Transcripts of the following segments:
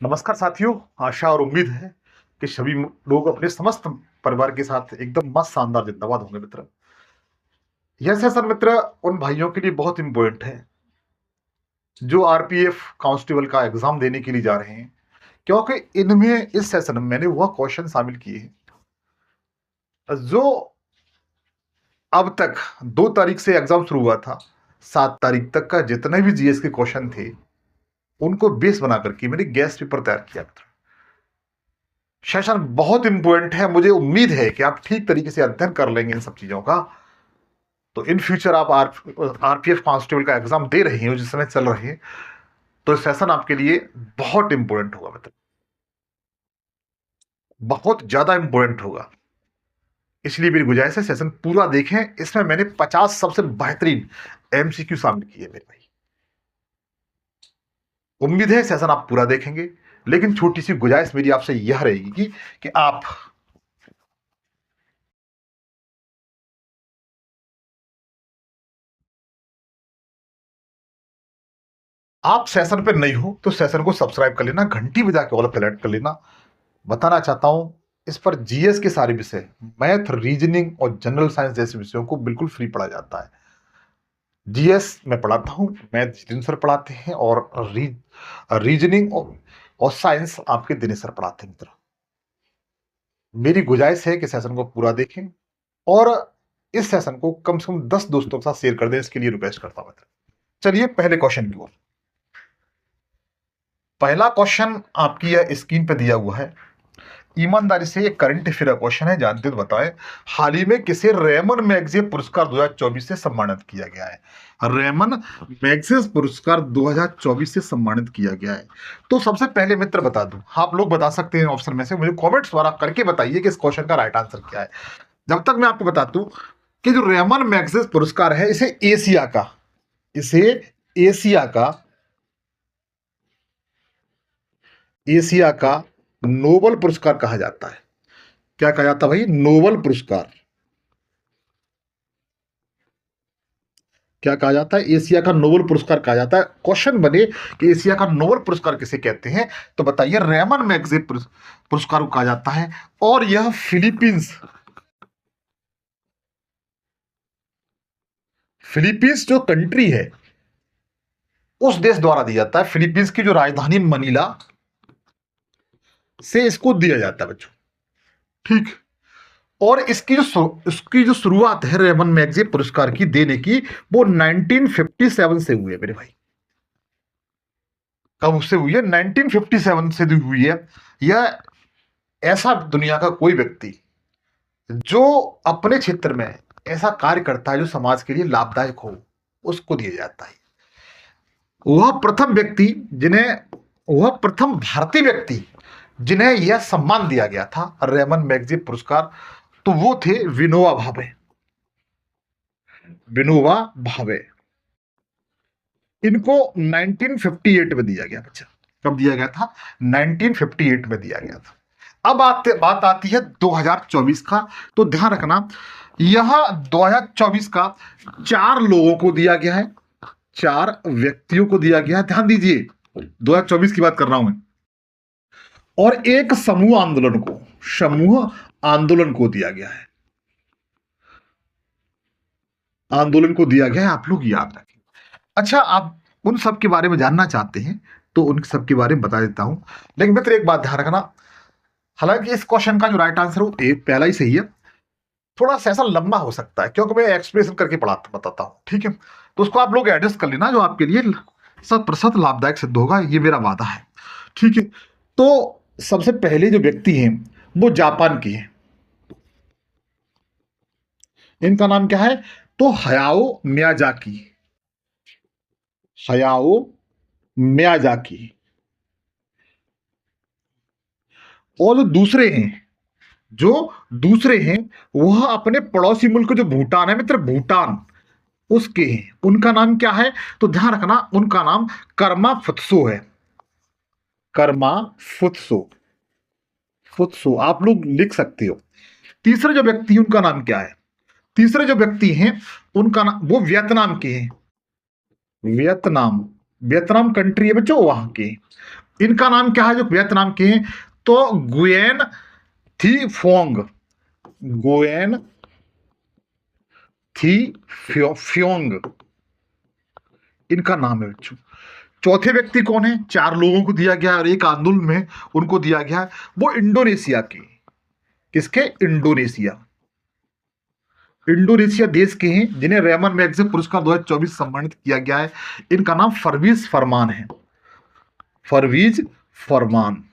नमस्कार साथियों। आशा और उम्मीद है कि सभी लोग अपने समस्त परिवार के साथ एकदम मस्त शानदार जिंदाबाद होंगे मित्र। यह सेशन मित्र उन भाइयों के लिए बहुत इंपॉर्टेंट है जो आरपीएफ कांस्टेबल का एग्जाम देने के लिए जा रहे हैं, क्योंकि इनमें इस सेशन में मैंने वह क्वेश्चन शामिल किए हैं जो अब तक 2 तारीख से एग्जाम शुरू हुआ था। 7 तारीख तक का जितने भी जीएस के क्वेश्चन थे उनको बेस बना करके मैंने गेस्ट पेपर तैयार किया मित्र। सेशन बहुत इंपॉर्टेंट है, मुझे उम्मीद है कि आप ठीक तरीके से अध्ययन कर लेंगे इन सब चीजों का। तो इन फ्यूचर आप आरपीएफ कांस्टेबल का एग्जाम दे रहे हैं जिस समय चल रहे हैं, तो सेशन आपके लिए बहुत इंपॉर्टेंट होगा, मतलब बहुत ज्यादा इंपॉर्टेंट होगा। इसलिए मेरी गुजारिश है सेशन पूरा देखें। इसमें मैंने 50 सबसे बेहतरीन एमसीक्यू शामिल किए मेरे भाई। उम्मीद है सेशन आप पूरा देखेंगे, लेकिन छोटी सी गुजारिश मेरी आपसे यह रहेगी कि आप सेशन पे नहीं हो तो सेशन को सब्सक्राइब कर लेना, घंटी बजा के ऑल पे सेलेक्ट कर लेना। बताना चाहता हूं इस पर जीएस के सारे विषय, मैथ, रीजनिंग और जनरल साइंस जैसे विषयों को बिल्कुल फ्री पढ़ा जाता है। जीएस मैं पढ़ाता हूं, मैथ जितेंद्र सर पढ़ाते हैं, और रीजनिंग और साइंस आपके दिनेश सर पढ़ाते हैं मित्र। मेरी गुजारिश है कि सेशन को पूरा देखें और इस सेशन को कम से कम 10 दोस्तों के साथ शेयर कर दें, इसके लिए रिक्वेस्ट करता हूं मित्र। चलिए पहले क्वेश्चन की ओर। पहला क्वेश्चन आपकी यह स्क्रीन पे दिया हुआ है। ईमानदारी से एक करंट अफेयर क्वेश्चन है, जानते तो बताएं। हाल ही में किसे रेमन मैगसेसे पुरस्कार 2024 से सम्मानित किया गया है? रेमन मैगसेसे पुरस्कार 2024 से सम्मानित किया गया है। तो सबसे पहले मित्र बता दूं, आप लोग बता सकते हैं ऑप्शन में से, मुझे कमेंट्स द्वारा करके बताइए कि इस क्वेश्चन का राइट आंसर क्या है। जब तक मैं आपको बता दूं कि जो रेमन मैगसेसे पुरस्कार है, इसे एशिया का नोबल पुरस्कार कहा जाता है। क्या कहा जाता है भाई? नोबल पुरस्कार। क्या कहा जाता है? एशिया का नोबल पुरस्कार कहा जाता है। क्वेश्चन बने कि एशिया का नोबल पुरस्कार किसे कहते हैं, तो बताइए रेमन मैगसेसे पुरस्कार को कहा जाता है। और यह फिलीपींस जो कंट्री है उस देश द्वारा दिया जाता है। फिलीपींस की जो राजधानी मनीला से इसको दिया जाता है बच्चों, ठीक। और इसकी जो शुरुआत है रेमन मैगसेसे पुरस्कार की देने की, वो 1957 से हुई है मेरे भाई। कब उससे हुई है? 1957 से हुई है। यह ऐसा दुनिया का कोई व्यक्ति जो अपने क्षेत्र में ऐसा कार्य करता है जो समाज के लिए लाभदायक हो, उसको दिया जाता है। वह प्रथम व्यक्ति जिन्हें वह प्रथम भारतीय व्यक्ति जिन्हें यह सम्मान दिया गया था, रेमन मैगसेसे पुरस्कार, तो वो थे विनोबा भावे। विनोबा भावे इनको 1958 में दिया गया बच्चा। कब दिया गया था? 1958 में दिया गया था। अब बात आती है 2024 का। तो ध्यान रखना, यह 2024 का 4 लोगों को दिया गया है, 4 व्यक्तियों को दिया गया है। ध्यान दीजिए, 2024 की बात कर रहा हूं मैं। और एक समूह आंदोलन को दिया गया है। आप लोग याद रखें। अच्छा, आप उन सब के बारे में जानना चाहते हैं तो उन सब के बारे में बता देता हूं, लेकिन मित्र एक बात ध्यान रखना। हालांकि इस क्वेश्चन का जो राइट आंसर हो पहला ही सही है, थोड़ा सा लंबा हो सकता है क्योंकि मैं एक्सप्रेशन करके बताता हूं, ठीक है। तो उसको आप लोग एडजस्ट कर लेना, जो आपके लिए 100% लाभदायक सिद्ध होगा, ये मेरा वादा है, ठीक है। तो सबसे पहले जो व्यक्ति हैं वो जापान के हैं। इनका नाम क्या है? तो हयाओ मियाजाकी। और जो दूसरे हैं वह अपने पड़ोसी मुल्क जो भूटान है मित्र, भूटान उसके हैं। उनका नाम क्या है? तो ध्यान रखना, उनका नाम कर्मा फुत्सो है। कर्मा फुत्सो फुत्सो आप लोग लिख सकते हो। तीसरे जो व्यक्ति हैं उनका नाम क्या है? तीसरे जो व्यक्ति हैं उनका नाम, वो वियतनाम के हैं। वियतनाम कंट्री है बच्चों, वहां के। इनका नाम क्या है जो वियतनाम के हैं? तो गुयेन थी फोंग, गुयेन थी फ्योंग इनका नाम है बच्चों। चौथे व्यक्ति कौन है? 4 लोगों को दिया गया और एक आंदोलन में उनको दिया गया है, वो इंडोनेशिया के। किसके? इंडोनेशिया। इंडोनेशिया देश के हैं जिन्हें रेमन मैग्सेसे पुरस्कार 2024 सम्मानित किया गया है। इनका नाम परवेज फरमान है, परवेज फरमान,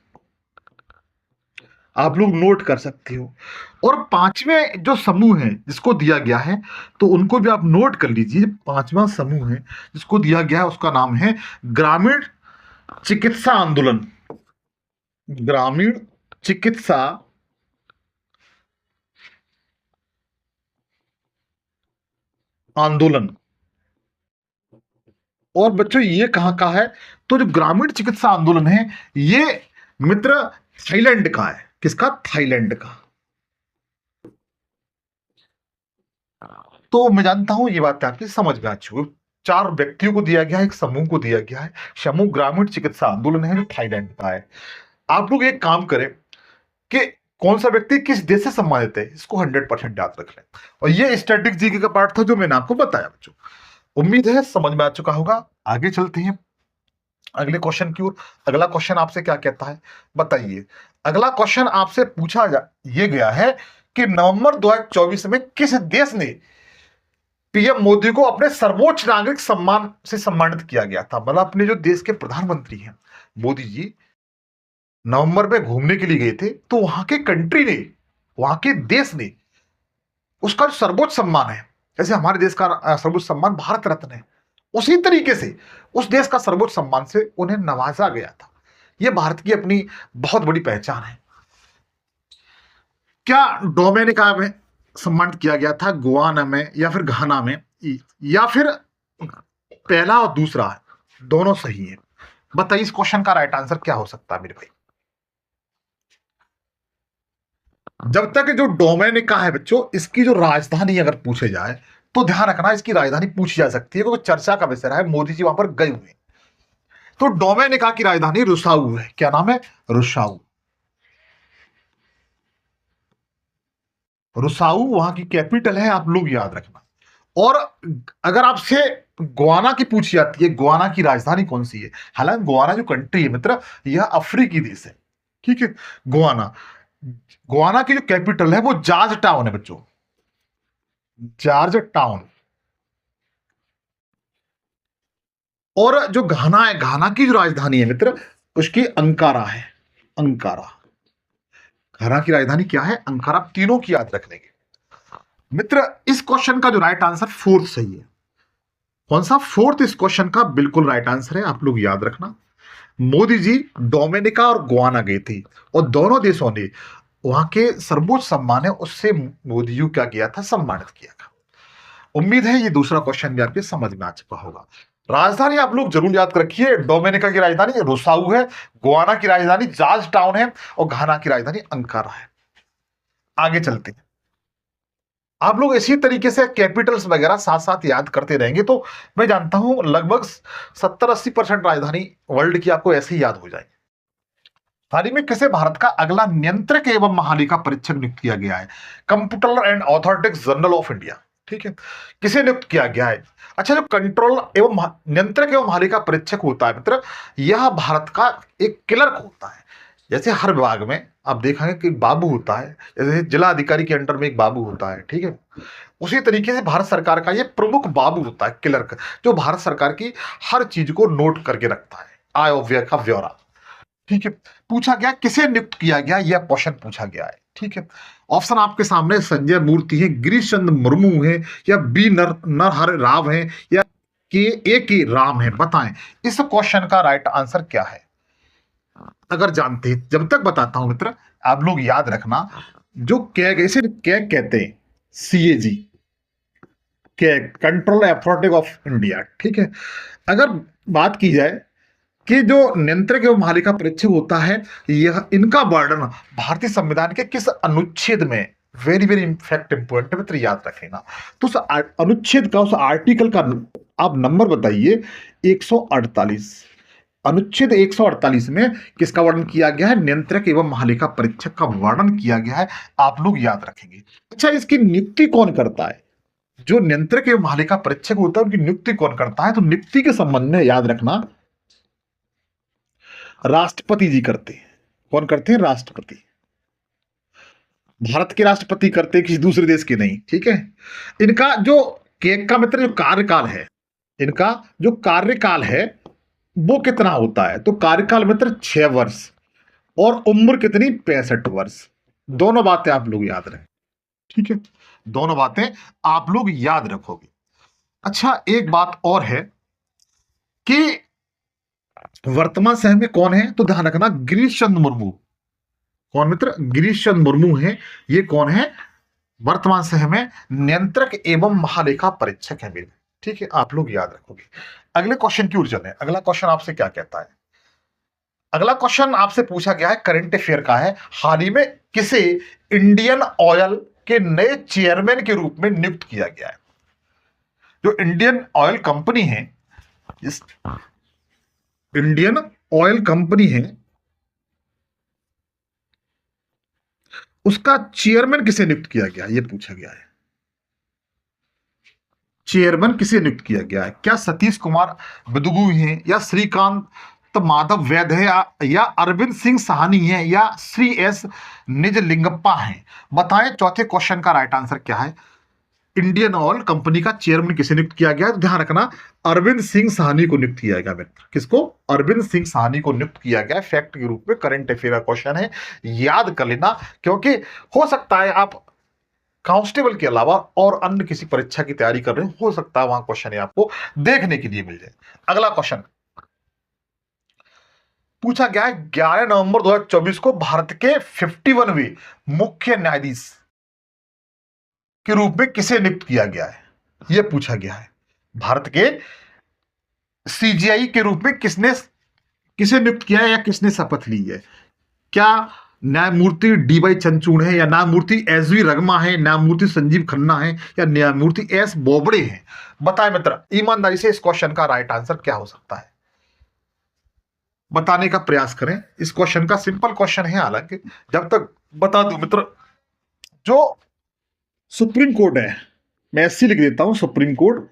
आप लोग नोट कर सकते हो। और 5वें जो समूह है जिसको दिया गया है, तो उनको भी आप नोट कर लीजिए। 5वां समूह है जिसको दिया गया है, उसका नाम है ग्रामीण चिकित्सा आंदोलन, ग्रामीण चिकित्सा आंदोलन। और बच्चों ये कहां का है? तो जो ग्रामीण चिकित्सा आंदोलन है ये मित्र थाईलैंड का है। किसका? थाईलैंड का। तो मैं जानता हूं ये बात आपकी समझ में आ चुकी है। 4 व्यक्तियों को दिया गया है, एक समूह को दिया गया है। समूह ग्रामीण चिकित्सा आंदोलन है जो थाईलैंड का है। आप लोग एक काम करें कि कौन सा व्यक्ति किस देश से सम्मानित है, इसको 100% याद रख लें। और ये स्टैटिक जीके का पार्ट था जो मैंने आपको बताया बच्चों। उम्मीद है समझ में आ चुका होगा। आगे चलते हैं अगले क्वेश्चन की ओर। अगला क्वेश्चन आपसे क्या कहता है बताइए। अगला क्वेश्चन आपसे पूछा ये गया है कि नवंबर 2024 में किस देश ने पीएम मोदी को अपने सर्वोच्च नागरिक सम्मान से सम्मानित किया गया था? मतलब अपने जो देश के प्रधानमंत्री हैं मोदी जी नवंबर में घूमने के लिए गए थे, तो वहां के कंट्री ने, वहां के देश ने उसका जो सर्वोच्च सम्मान है, जैसे हमारे देश का सर्वोच्च सम्मान भारत रत्न है, उसी तरीके से उस देश का सर्वोच्च सम्मान से उन्हें नवाजा गया था। यह भारत की अपनी बहुत बड़ी पहचान है। क्या डोमिनिका में सम्मानित किया गया था, गुआना में, या फिर घाना में, या फिर पहला और दूसरा दोनों सही है? बताइए इस क्वेश्चन का राइट आंसर क्या हो सकता है मेरे भाई। जब तक जो डोमिनिका है बच्चों, इसकी जो राजधानी अगर पूछे जाए तो ध्यान रखना इसकी राजधानी पूछी जा सकती है, क्योंकि चर्चा का विषय है, मोदी जी वहां पर गए हुए। तो डोमिनिका की राजधानी रुसाऊ है। क्या नाम है? रुसाऊ। रुसाऊ वहां की कैपिटल है, आप लोग याद रखना। और अगर आपसे गुआना की पूछी जाती है, गुआना की राजधानी कौन सी है, हालांकि गुआना जो कंट्री है मित्र यह अफ्रीकी देश है, ठीक है। गुआना, गुआना की जो कैपिटल है वो जॉर्ज टाउन है बच्चों, जॉर्ज टाउन। और जो घाना है, घाना की जो राजधानी है मित्र उसकी अंकारा है, अंकारा। घाना की राजधानी क्या है? अंकारा। तीनों की याद रख लेंगे मित्र। इस क्वेश्चन का जो राइट आंसर 4th सही है। कौन सा? 4th इस क्वेश्चन का बिल्कुल राइट आंसर है, आप लोग याद रखना। मोदी जी डोमिनिका और गुआना गए थे और दोनों देशों ने वहां के सर्वोच्च सम्मान है उससे मोदी जी क्या किया था? सम्मानित किया था। उम्मीद है ये दूसरा क्वेश्चन भी आपके समझ में आ चुका होगा। राजधानी आप लोग जरूर याद रखिए, डोमिनिका की राजधानी रुसाऊ है, गुआना की राजधानी जॉर्ज टाउन है और घाना की राजधानी अंकारा है। आगे चलते हैं। आप लोग इसी तरीके से कैपिटल्स वगैरह साथ साथ याद करते रहेंगे तो मैं जानता हूं लगभग 70-80% राजधानी वर्ल्ड की आपको ऐसे ही याद हो जाएगी। हाल ही में किसे भारत का अगला नियंत्रक एवं महालेखा परीक्षक नियुक्त किया गया है? Comptroller and authorities general of India, ठीक है। किसे नियुक्त किया गया है? अच्छा, जो कंट्रोल एवं नियंत्रक एवं महालेखा परीक्षक होता है मित्र, यह भारत का एक क्लर्क होता है। जैसे हर विभाग में आप देखेंगे कि बाबू होता है, जैसे जिला अधिकारी के अंडर में एक बाबू होता है, ठीक है। उसी तरीके से भारत सरकार का ये प्रमुख बाबू होता है, क्लर्क, जो भारत सरकार की हर चीज को नोट करके रखता है, आय और व्यय का ब्यौरा, ठीक है। पूछा गया किसे नियुक्त किया गया, यह क्वेश्चन पूछा गया है, ठीक है। ऑप्शन आपके सामने संजय मूर्ति है, गिरीश चंद्र मुर्मू है, या बी नरहर राव है, या के राम है। बताएं इस क्वेश्चन का राइट आंसर क्या है? अगर जानते हैं, जब तक बताता हूं मित्र आप लोग याद रखना, जो इसे कैग कहते हैं, CAG, control authority of India, ठीक है। अगर बात की जाए कि जो नियंत्रक एवं महालेखा परीक्षक होता है, यह इनका वर्णन भारतीय संविधान के किस अनुच्छेद में, वेरी वेरी इनफैक्ट इंपॉर्टेंट मित्र याद रखेना, तो उस अनुच्छेद का, उस आर्टिकल का आप नंबर बताइए। 148 अनुच्छेद 148 में किसका वर्णन किया गया है? नियंत्रक एवं महालेखा परीक्षक का वर्णन किया गया है, आप लोग याद रखेंगे। अच्छा, इसकी नियुक्ति कौन करता है? जो नियंत्रक एवं महालेखा परीक्षक होता है उनकी नियुक्ति कौन करता है? तो नियुक्ति के संबंध में याद रखना राष्ट्रपति जी करते हैं। कौन करते हैं? राष्ट्रपति। भारत के राष्ट्रपति करते हैं, किसी दूसरे देश के नहीं, ठीक है। इनका जो केक का मित्र जो कार्यकाल है, इनका जो कार्यकाल है वो कितना होता है? तो कार्यकाल मित्र 6 वर्ष और उम्र कितनी? 65 वर्ष। दोनों बातें आप लोग याद रखें, ठीक है, दोनों बातें आप लोग याद रखोगे। अच्छा, एक बात और है कि वर्तमान समय में कौन है? तो ध्यान रखना गिरीश चंद्र मुर्मू। कौन मित्र? गिरीश चंद्र मुर्मू है। ये कौन है? वर्तमान समय में नियंत्रक एवं महालेखा परीक्षक है मेरे, ठीक है, आप लोग याद रखोगे। अगले क्वेश्चन की ओर चलें। अगला क्वेश्चन आपसे क्या कहता है? अगला क्वेश्चन आपसे पूछा गया है, करंट अफेयर का है। हाल ही में किसे इंडियन ऑयल के नए चेयरमैन के रूप में नियुक्त किया गया है? जो इंडियन ऑयल कंपनी है, इस इंडियन ऑयल कंपनी है, उसका चेयरमैन किसे नियुक्त किया गया? ये पूछा गया है, चेयरमैन किसे नियुक्त किया गया है? क्या सतीश कुमार बदुगु हैं, या श्रीकांत माधव वैद है, या अरविंद सिंह साहनी है, या श्री एस निजलिंगप्पा हैं? बताएं चौथे क्वेश्चन का राइट आंसर क्या है। इंडियन ऑयल कंपनी का चेयरमैन किसे नियुक्त किया गया है? तो ध्यान रखना अरविंद सिंह साहनी को नियुक्त किया गया मित्र। किसको? अरविंद सिंह साहनी को नियुक्त किया गया। फैक्ट के रूप में करंट अफेयर का क्वेश्चन है, याद कर लेना, क्योंकि हो सकता है आप कांस्टेबल के अलावा और अन्य किसी परीक्षा की तैयारी कर रहे हो सकता है वहां क्वेश्चन आपको देखने के लिए मिल जाए। अगला क्वेश्चन पूछा गया है, 11 नवंबर 2024 को भारत के 51वें मुख्य न्यायाधीश के रूप में किसे नियुक्त किया गया है? यह पूछा गया है। भारत के सीजीआई के रूप में किसे नियुक्त किया है या किसने शपथ ली है? क्या न्यायमूर्ति डी वाई चंद्रचूड़ है, या न्यायमूर्ति एस वी रगमा है, न्यायमूर्ति संजीव खन्ना है, या न्यायमूर्ति एस बोबड़े हैं? बताएं मित्र, ईमानदारी से इस क्वेश्चन का राइट आंसर क्या हो सकता है? बताने का प्रयास करें। इस क्वेश्चन का सिंपल क्वेश्चन है, हालांकि जब तक बता दूं मित्र, जो सुप्रीम कोर्ट है, मैं एससी लिख देता हूं, सुप्रीम कोर्ट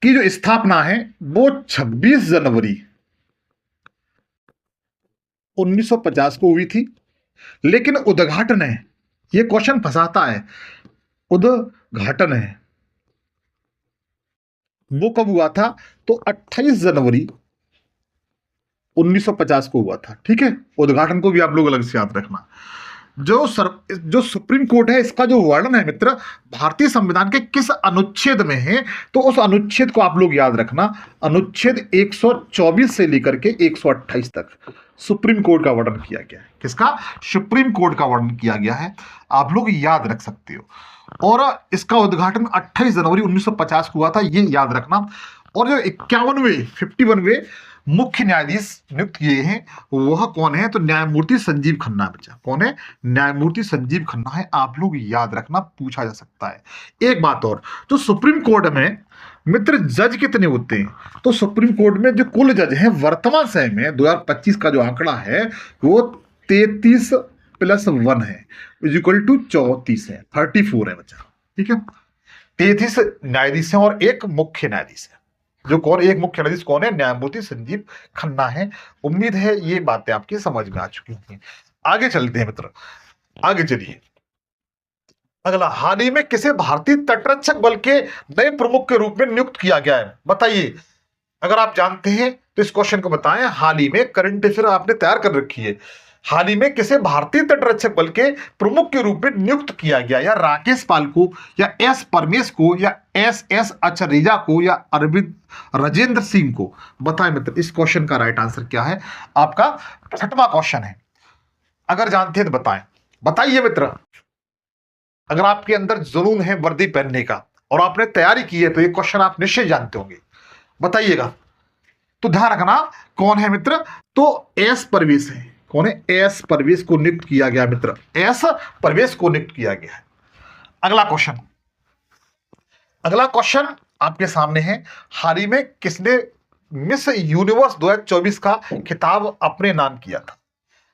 की जो स्थापना है वो 26 जनवरी 1950 को हुई थी, लेकिन उद्घाटन है, ये क्वेश्चन फंसाता है, उद्घाटन है वो कब हुआ था? तो 28 जनवरी 1950 को हुआ था, ठीक है। उद्घाटन को भी आप लोग अलग से याद रखना। जो सुप्रीम कोर्ट है, इसका जो वर्णन है मित्र, भारतीय संविधान के किस अनुच्छेद में है? तो उस अनुच्छेद को आप लोग याद रखना, अनुच्छेद 124 से लेकर के 128 तक सुप्रीम कोर्ट का वर्णन किया गया है। किसका? सुप्रीम कोर्ट का वर्णन किया गया है, आप लोग याद रख सकते हो। और इसका उद्घाटन 28 जनवरी 1950 को हुआ था, ये याद रखना। और जो 51वें मुख्य न्यायाधीश नियुक्त किए हैं वह कौन है? तो न्यायमूर्ति संजीव खन्ना। बच्चा कौन है? न्यायमूर्ति संजीव खन्ना है, आप लोग याद रखना, पूछा जा सकता है। एक बात और, तो सुप्रीम कोर्ट में मित्र जज कितने होते हैं? तो सुप्रीम कोर्ट में जो कुल जज हैं वर्तमान समय में 2025 का जो आंकड़ा है वो 33 + 1 है, इक्वल टू 34 है, 34 है बच्चा, ठीक है। 33 न्यायाधीश हैं और एक मुख्य न्यायाधीश है। जो कौन? एक मुख्य न्यायाधीश कौन है? न्यायमूर्ति संजीव खन्ना है। उम्मीद है ये बातें आपकी समझ में आ चुकी हैं। आगे चलते हैं मित्र, आगे चलिए। अगला, हाल ही में किसे भारतीय तटरक्षक बल के नए प्रमुख के रूप में नियुक्त किया गया है? बताइए, अगर आप जानते हैं तो इस क्वेश्चन को बताएं। हाल ही में करंट अफेयर आपने तैयार कर रखी है, हाल ही में किसे भारतीय तटरक्षक बल के प्रमुख के रूप में नियुक्त किया गया? या राकेश पाल को, या एस परमेश को, या एस अचरेजा को, या अरविंद राजेंद्र सिंह को? बताएं मित्र, इस क्वेश्चन का राइट आंसर क्या है? आपका 6वां क्वेश्चन है, अगर जानते हैं तो बताएं। बताइए मित्र, अगर आपके अंदर जुनून है वर्दी पहनने का और आपने तैयारी की है तो ये क्वेश्चन आप निश्चय जानते होंगे, बताइएगा। तो ध्यान रखना कौन है मित्र? तो एस परवेश है। कौन है? एस परवेश को नियुक्त किया गया मित्र, एस परवेश को नियुक्त किया गया है। अगला क्वेश्चन आपके सामने है, हाल ही में किसने मिस यूनिवर्स 2024 का खिताब अपने नाम किया था?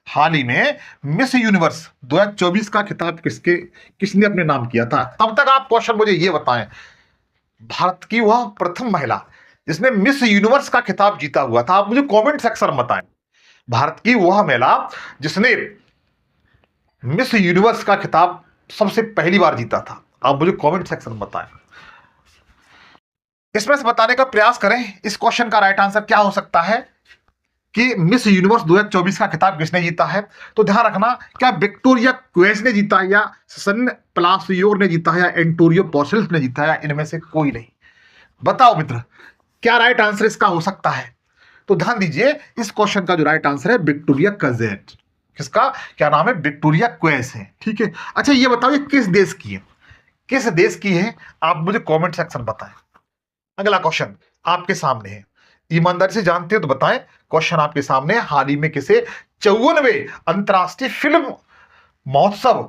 हाल ही में मिस यूनिवर्स 2024 का खिताब किसने अपने नाम किया था? तब तक आप क्वेश्चन मुझे ये बताएं, भारत की वह प्रथम महिला जिसने मिस यूनिवर्स का खिताब जीता हुआ था, आप मुझे कमेंट सेक्शन में बताएं, भारत की वह महिला जिसने मिस यूनिवर्स का खिताब सबसे पहली बार जीता था, आप मुझे कमेंट सेक्शन में बताएं। इसमें से बताने का प्रयास करें इस क्वेश्चन का राइट आंसर क्या हो सकता है कि मिस यूनिवर्स 2024 का खिताब किसने जीता है। तो ध्यान रखना, क्या विक्टोरिया क्वेस ने जीता है, या सन प्लासियोर ने जीता है, या एंटोरियो पॉसिल्स ने जीता है, या इनमें से कोई नहीं? बताओ मित्र, क्या राइट आंसर इसका हो सकता है? तो ध्यान दीजिए, इस क्वेश्चन का जो राइट आंसर है विक्टोरिया कजेट। किसका क्या नाम है? विक्टोरिया क्वेस है। ठीक है, अच्छा ये बताओ ये किस देश की है? किस देश की है आप मुझे कमेंट सेक्शन बताएं। अगला क्वेश्चन आपके सामने है, ईमानदारी से जानते हो तो बताएं। क्वेश्चन आपके सामने, हाल ही में किसे 54वें अंतरराष्ट्रीय फिल्म महोत्सव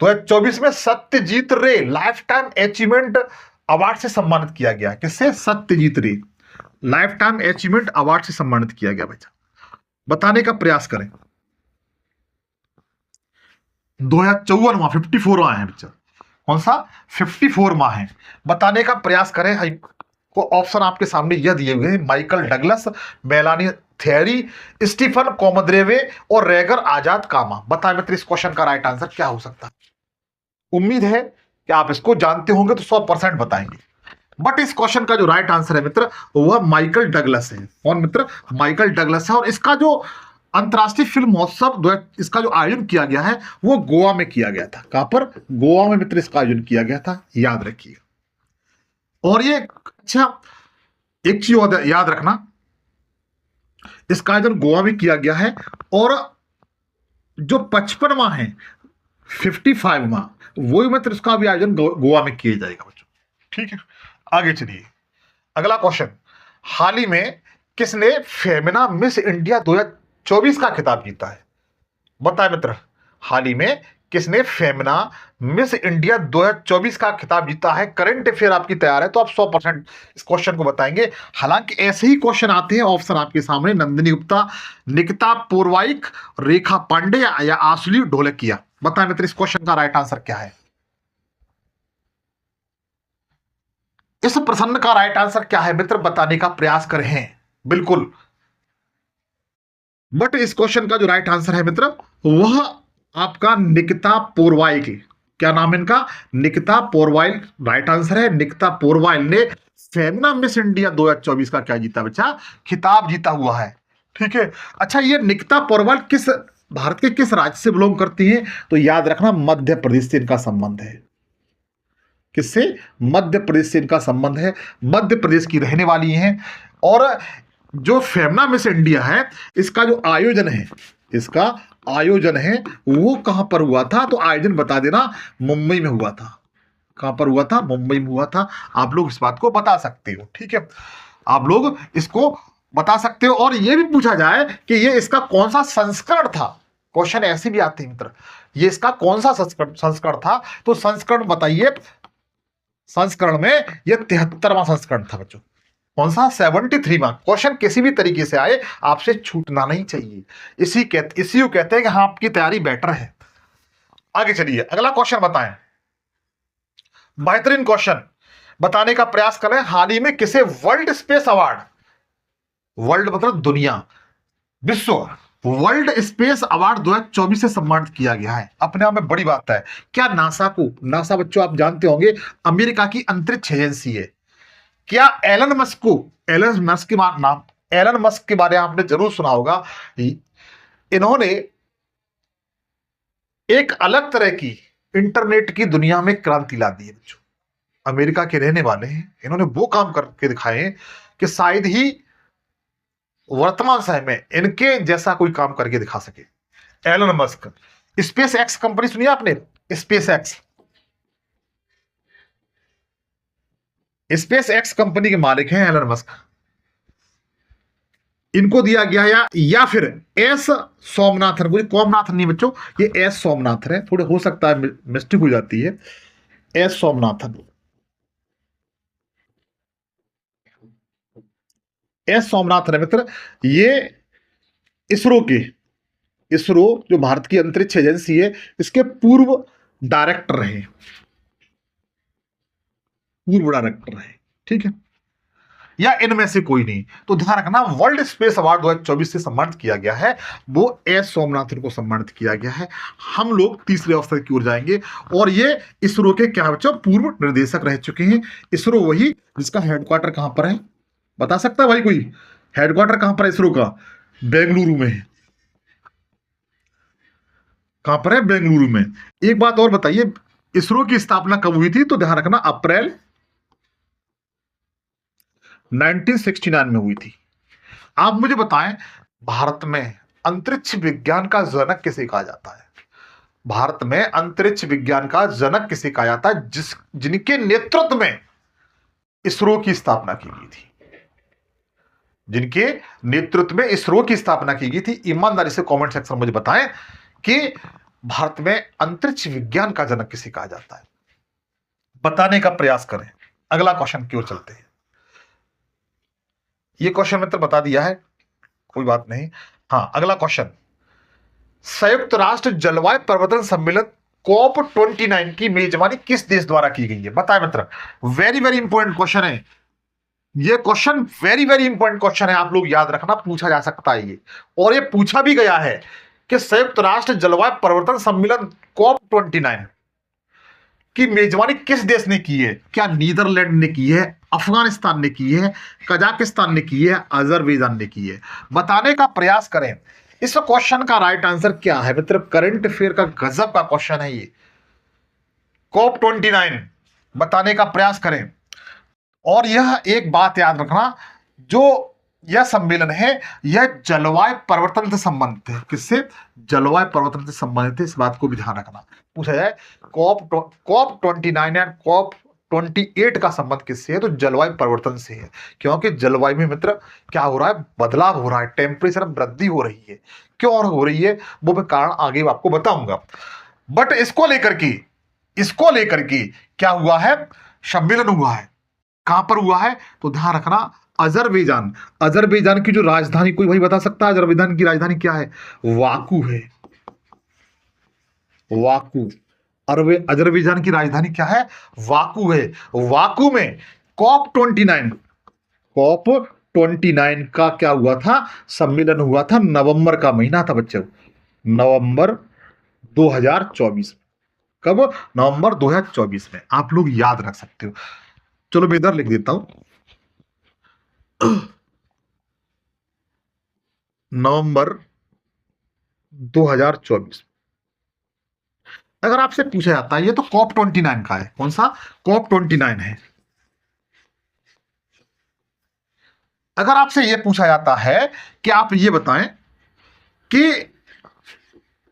2024 में सत्यजीत रे लाइफ टाइम अचीवमेंट अवार्ड से सम्मानित किया गया? किससे? सत्यजीत रे लाइफ टाइम अचीवमेंट अवार्ड से सम्मानित किया गया। बच्चा बताने का प्रयास करें। 2054वां 54वां है बच्चा, कौन सा? 54वां है। बताने का प्रयास करें। को ऑप्शन आपके सामने यह दिए हुए हैं, Michael Douglas, Melanie Thierry, Stephen कोमद्रेवे और रेगर आजाद कामा। बताएं मित्र इस क्वेश्चन का राइट आंसर क्या हो सकता है? उम्मीद है कि आप इसको जानते होंगे तो 100% बताएंगे, बट इस क्वेश्चन का जो राइट आंसर है मित्र वह माइकल डगलस है। कौन मित्र? माइकल डगलस है। और इसका जो अंतरराष्ट्रीय फिल्म महोत्सव इसका जो आयोजन किया गया है वो गोवा में किया गया था। कहां पर? गोवा में मित्र इसका आयोजन किया गया था, याद रखिए। और ये अच्छा एक चीज याद रखना, इसका आयोजन गोवा में किया गया है, और जो 55वां है 55वां वही मित्र इसका भी आयोजन गोवा में किया जाएगा बच्चों। ठीक है, आगे चलिए। अगला क्वेश्चन, हाल ही में किसने फेमिना मिस इंडिया 2024 का खिताब जीता है? बताएं मित्र, हाल ही में किसने फेमिना मिस इंडिया 2024 का खिताब जीता है? करंट अफेयर आपकी तैयार है तो आप 100% इस क्वेश्चन को बताएंगे। हालांकि ऐसे ही क्वेश्चन आते हैं, ऑप्शन आपके सामने, नंदिनी गुप्ता, निकिता पूर्वाइक, रेखा पांडे या आशुली ढोलकिया। बताएं मित्र इस क्वेश्चन का राइट आंसर क्या है? इस प्रश्न का राइट आंसर क्या है मित्र? बताने का प्रयास करें। बिल्कुल, बट इस क्वेश्चन का जो राइट आंसर है मित्र वह आपका निकिता पोरवाइल। क्या नाम है इनका? निकिता पोरवाइल राइट आंसर है। निकिता पोरवाइल ने फेमिना मिस इंडिया 2024 का क्या जीता बच्चा? खिताब जीता हुआ है। ठीक है, अच्छा ये निकिता पोरवाइल किस भारत के किस राज्य से बिलोंग करती है? तो याद रखना मध्य प्रदेश से इनका संबंध है। किससे? मध्य प्रदेश से इनका संबंध है, मध्य प्रदेश की रहने वाली हैं। और जो फेमिना मिस इंडिया है इसका जो आयोजन है, इसका आयोजन है वो कहां पर हुआ था? तो आयोजन बता देना, मुंबई में हुआ था। कहां पर हुआ था? मुंबई में हुआ था। आप लोग इस बात को बता सकते हो। ठीक है, आप लोग इसको बता सकते हो। और ये भी पूछा जाए कि ये इसका कौन सा संस्करण था, क्वेश्चन ऐसे भी आते हैं मित्र, ये इसका कौन सा संस्करण था? तो संस्करण बताइए। संस्करण में यह 73वां संस्करण था बच्चों। कौन सा? 73वां। क्वेश्चन किसी भी तरीके से आए आपसे छूटना नहीं चाहिए, इसी को कहते हैं कि हाँ आपकी तैयारी बेटर है। आगे चलिए, अगला क्वेश्चन बताएं। बेहतरीन क्वेश्चन बताने का प्रयास करें। हाल ही में किसे वर्ल्ड स्पेस अवार्ड, वर्ल्ड मतलब दुनिया, विश्व वर्ल्ड स्पेस अवार्ड 2024 से सम्मानित किया गया है? अपने आप में बड़ी बात है। क्या नासा को, नासा बच्चों आप जानते होंगे अमेरिका की अंतरिक्ष एजेंसी है, क्या एलन मस्क को, एलन मस्क के नाम, एलन मस्क के बारे में आपने जरूर सुना होगा। इन्होंने एक अलग तरह की इंटरनेट की दुनिया में क्रांति ला दी है बच्चों। अमेरिका के रहने वाले हैं, इन्होंने वो काम करके दिखाए हैं कि शायद ही वर्तमान समय में इनके जैसा कोई काम करके दिखा सके। Elon Musk, SpaceX company सुनिए आपने? SpaceX, SpaceX company के मालिक हैं एलन मस्क। इनको दिया गया या फिर एस सोमनाथन, कोई कॉमनाथन नहीं बच्चों, ये एस सोमनाथन है। थोड़े हो सकता है मिस्टेक हो जाती है, एस सोमनाथन। एस सोमनाथन है मित्र, ये इसरो जो भारत की अंतरिक्ष एजेंसी है, इसके पूर्व डायरेक्टर रहे, ठीक है, या इनमें से कोई नहीं। तो ध्यान रखना, वर्ल्ड स्पेस अवार्ड 2024 से सम्मानित किया गया है, वो एस सोमनाथन को सम्मानित किया गया है। हम लोग तीसरे अवसर की ओर जाएंगे, और ये इसरो के क्या बच्चों, पूर्व निर्देशक रह चुके हैं। इसरो वही जिसका हेडक्वार्टर कहां पर है, बता सकता है भाई कोई? हेडक्वार्टर कहां पर है इसरो का? बेंगलुरु में है। कहां पर है? बेंगलुरु में। एक बात और बताइए, इसरो की स्थापना कब हुई थी? तो ध्यान रखना, अप्रैल 1969 में हुई थी। आप मुझे बताएं, भारत में अंतरिक्ष विज्ञान का जनक किसे कहा जाता है? भारत में अंतरिक्ष विज्ञान का जनक किसे कहा जाता है, जिनके नेतृत्व में इसरो की स्थापना की गई थी? जिनके नेतृत्व में इसरो की स्थापना की गई थी, ईमानदारी से कमेंट सेक्शन में मुझे बताएं कि भारत में अंतरिक्ष विज्ञान का जनक किसे कहा जाता है, बताने का प्रयास करें। अगला क्वेश्चन की ओर चलते हैं। ये क्वेश्चन मित्र बता दिया है, कोई बात नहीं। हाँ, अगला क्वेश्चन, संयुक्त राष्ट्र जलवायु परिवर्तन सम्मेलन कॉप 29 की मेजबानी किस देश द्वारा की गई है? बताएं मित्र, वेरी वेरी इंपॉर्टेंट क्वेश्चन है ये। Question very very important question है, आप लोग याद रखना, पूछा जा सकता है ये, और ये पूछा भी गया है कि संयुक्त राष्ट्र जलवायु परिवर्तन सम्मेलन कॉप 29 की मेजबानी किस देश ने की है? क्या नीदरलैंड ने की है, अफगानिस्तान ने की है, कजाकिस्तान ने की है, अजरबैजान ने की है? बताने का प्रयास करें। इस क्वेश्चन का राइट आंसर क्या है मित्र? करंट अफेयर का गजब का क्वेश्चन है ये। कॉप 29 बताने का प्रयास करें। और यह एक बात याद रखना, जो यह सम्मेलन है, यह जलवायु परिवर्तन से संबंधित है। किससे? जलवायु परिवर्तन से संबंधित है, इस बात को भी ध्यान रखना। पूछा जाए कॉप 29 और कॉप 28 का संबंध किससे है? तो जलवायु परिवर्तन से है, क्योंकि जलवायु में मित्र क्या हो रहा है? बदलाव हो रहा है, टेम्परेचर में वृद्धि हो रही है। क्यों हो रही है वो मैं कारण आगे आपको बताऊंगा। बट इसको लेकर के क्या हुआ है? सम्मेलन हुआ है। कहां पर हुआ है? तो ध्यान रखना, अजरबैजान की जो राजधानी, कोई भाई बता सकता है अजरबैजान की राजधानी क्या है? वाकू है, वाकू। अजरबैजान की राजधानी क्या है? वाकू है। वाकू में कॉप 29 का क्या हुआ था? सम्मेलन हुआ था। नवंबर का महीना था बच्चों, नवंबर 2024। कब? नवंबर 2024 में। आप लोग याद रख सकते हो। चलो मैं इधर लिख देता हूं, नवंबर 2024। अगर आपसे पूछा जाता है, ये तो कॉप 29 का है, कौन सा? कॉप 29 है। अगर आपसे यह पूछा जाता है कि आप ये बताएं कि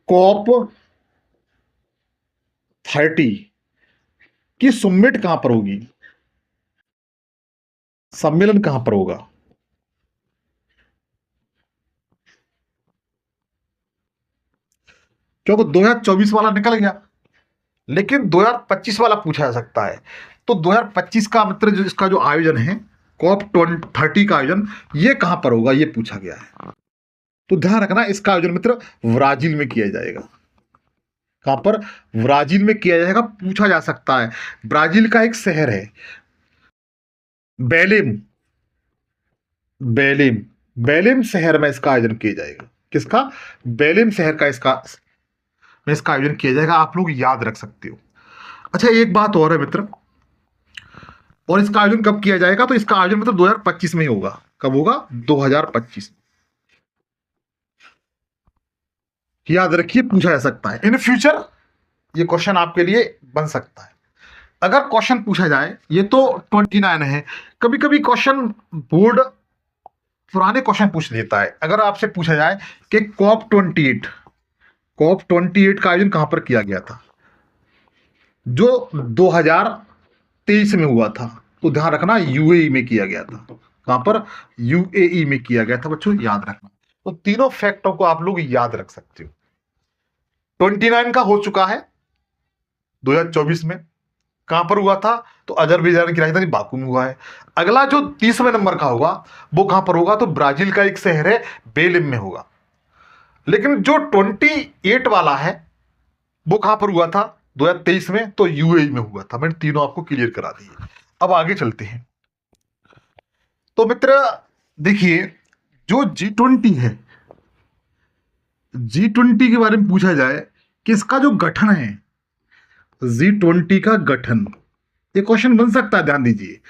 कॉप 30 की समिट कहां पर होगी, सम्मेलन कहां पर होगा? क्योंकि 2024 वाला निकल गया, लेकिन 2025 वाला पूछा जा सकता है। तो 2025 का मित्र जो इसका जो आयोजन है, कॉप 30 का आयोजन, ये कहां पर होगा, ये पूछा गया है। तो ध्यान रखना, इसका आयोजन मित्र ब्राजील में किया जाएगा। कहां पर? ब्राजील में किया जाएगा। पूछा जा सकता है, ब्राजील का एक शहर है बेलेम, बेलेम, बेलेम शहर में इसका आयोजन किया जाएगा। किसका? बेलेम शहर का इसका आयोजन किया जाएगा। आप लोग याद रख सकते हो। अच्छा, एक बात और है मित्र, और इसका आयोजन कब किया जाएगा? तो इसका आयोजन मतलब 2025 में ही होगा। कब होगा? 2025। याद रखिए, पूछा जा सकता है इन फ्यूचर, ये क्वेश्चन आपके लिए बन सकता है। अगर क्वेश्चन पूछा जाए, ये तो 29 है, कभी कभी क्वेश्चन बोर्ड पुराने क्वेश्चन पूछ लेता है। अगर आपसे पूछा जाए कि कॉप 28 का आयोजन कहां पर किया गया था, जो 2023 में हुआ था, तो ध्यान रखना यूएई में किया गया था। कहां पर? यूएई में किया गया था बच्चों, याद रखना। तो तीनों फैक्टों को आप लोग याद रख सकते हो। 29 का हो चुका है 2024 में, कहां पर हुआ था? तो अजरबैजान की राजधानी बाकू में हुआ है। अगला जो 30वें नंबर का होगा वो कहां पर होगा? तो ब्राजील का एक शहर है बेलिम में होगा। लेकिन जो 28 वाला है वो कहां पर हुआ था 2023 में? तो यूएई में हुआ था। मैंने तीनों आपको क्लियर करा दिए। अब आगे चलते हैं। तो मित्र देखिए, जो G20 है, G20 के बारे में पूछा जाए कि इसका जो गठन है, G20 का गठन, ये क्वेश्चन बन सकता है, ध्यान दीजिए।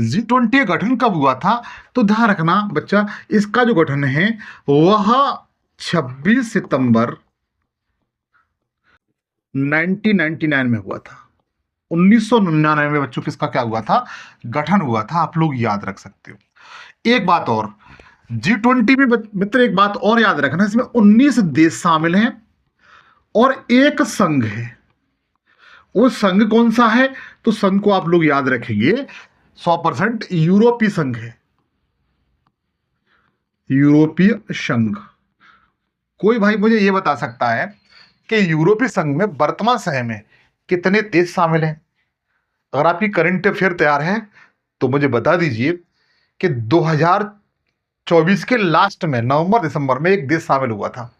G20 का गठन कब हुआ था? तो ध्यान रखना बच्चा, इसका जो गठन है वह 26 सितंबर 1999 में हुआ था। 1999 में बच्चों किसका क्या हुआ था? गठन हुआ था। आप लोग याद रख सकते हो। एक बात और, G20 में मित्र एक बात और याद रखना, इसमें 19 देश शामिल हैं और एक संघ है। वो संघ कौन सा है? तो संघ को आप लोग याद रखेंगे 100% यूरोपीय संघ है। यूरोपीय संघ। कोई भाई मुझे यह बता सकता है कि यूरोपीय संघ में वर्तमान समय में कितने देश शामिल हैं? अगर आपकी करंट अफेयर तैयार है तो मुझे बता दीजिए कि 2024 के लास्ट में नवंबर दिसंबर में एक देश शामिल हुआ था।